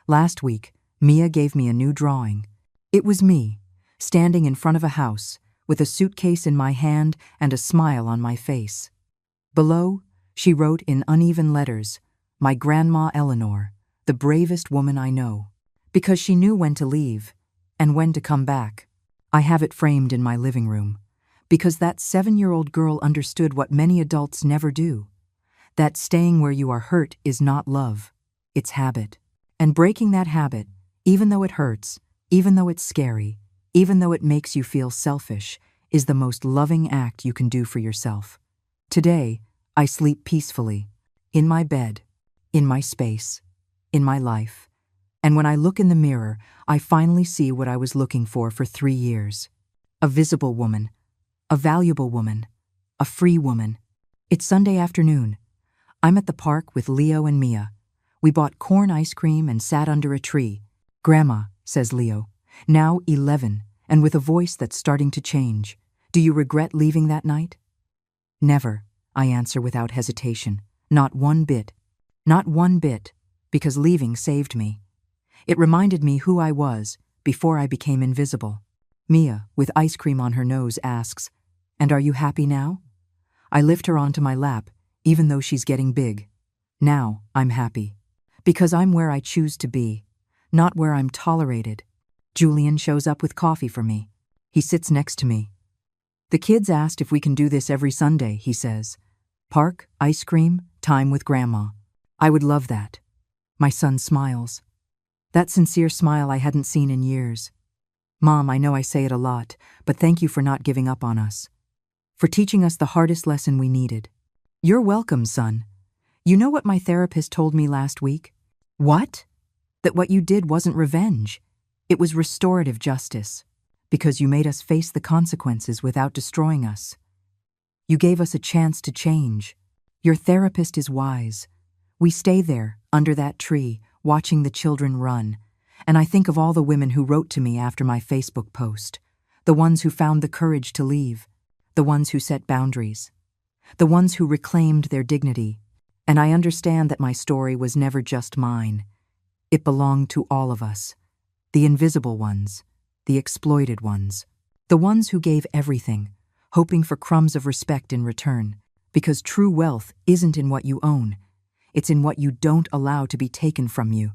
Last week, Mia gave me a new drawing. It was me, standing in front of a house, with a suitcase in my hand and a smile on my face. Below, she wrote in uneven letters, "My grandma Eleanor, the bravest woman I know," because she knew when to leave and when to come back. I have it framed in my living room, because that 7-year-old girl understood what many adults never do, that staying where you are hurt is not love, it's habit. And breaking that habit, even though it hurts, even though it's scary, even though it makes you feel selfish, is the most loving act you can do for yourself. Today, I sleep peacefully, in my bed, in my space, in my life. And when I look in the mirror, I finally see what I was looking for 3 years. A visible woman, a valuable woman, a free woman. It's Sunday afternoon. I'm at the park with Leo and Mia. We bought corn ice cream and sat under a tree. "Grandma," says Leo, now 11, and with a voice that's starting to change, "do you regret leaving that night?" "Never," I answer without hesitation. "Not one bit. Not one bit, because leaving saved me. It reminded me who I was before I became invisible." Mia, with ice cream on her nose, asks, "And are you happy now?" I lift her onto my lap, even though she's getting big. Now I'm happy. Because I'm where I choose to be, not where I'm tolerated. Julian shows up with coffee for me. He sits next to me. The kids asked if we can do this every Sunday, he says. Park, ice cream, time with Grandma. I would love that. My son smiles. That sincere smile I hadn't seen in years. Mom, I know I say it a lot, but thank you for not giving up on us. For teaching us the hardest lesson we needed. You're welcome, son. You know what my therapist told me last week? What? That what you did wasn't revenge. It was restorative justice. Because you made us face the consequences without destroying us. You gave us a chance to change. Your therapist is wise. We stay there, under that tree, watching the children run. And I think of all the women who wrote to me after my Facebook post. The ones who found the courage to leave. The ones who set boundaries. The ones who reclaimed their dignity. And I understand that my story was never just mine. It belonged to all of us. The invisible ones. The exploited ones. The ones who gave everything, hoping for crumbs of respect in return. Because true wealth isn't in what you own. It's in what you don't allow to be taken from you.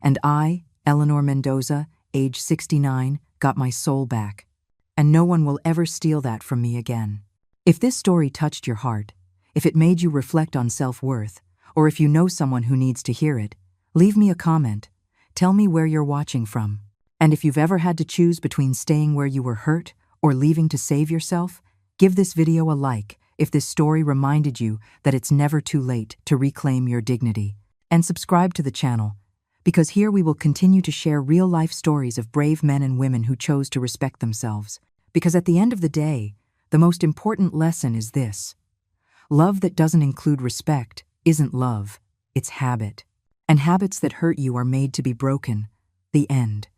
And I, Eleanor Mendoza, age 69, got my soul back. And no one will ever steal that from me again. If this story touched your heart, if it made you reflect on self-worth, or if you know someone who needs to hear it, leave me a comment. Tell me where you're watching from. And if you've ever had to choose between staying where you were hurt or leaving to save yourself, give this video a like if this story reminded you that it's never too late to reclaim your dignity. And subscribe to the channel, because here we will continue to share real-life stories of brave men and women who chose to respect themselves. Because at the end of the day, the most important lesson is this. Love that doesn't include respect isn't love, it's habit. And habits that hurt you are made to be broken. The end.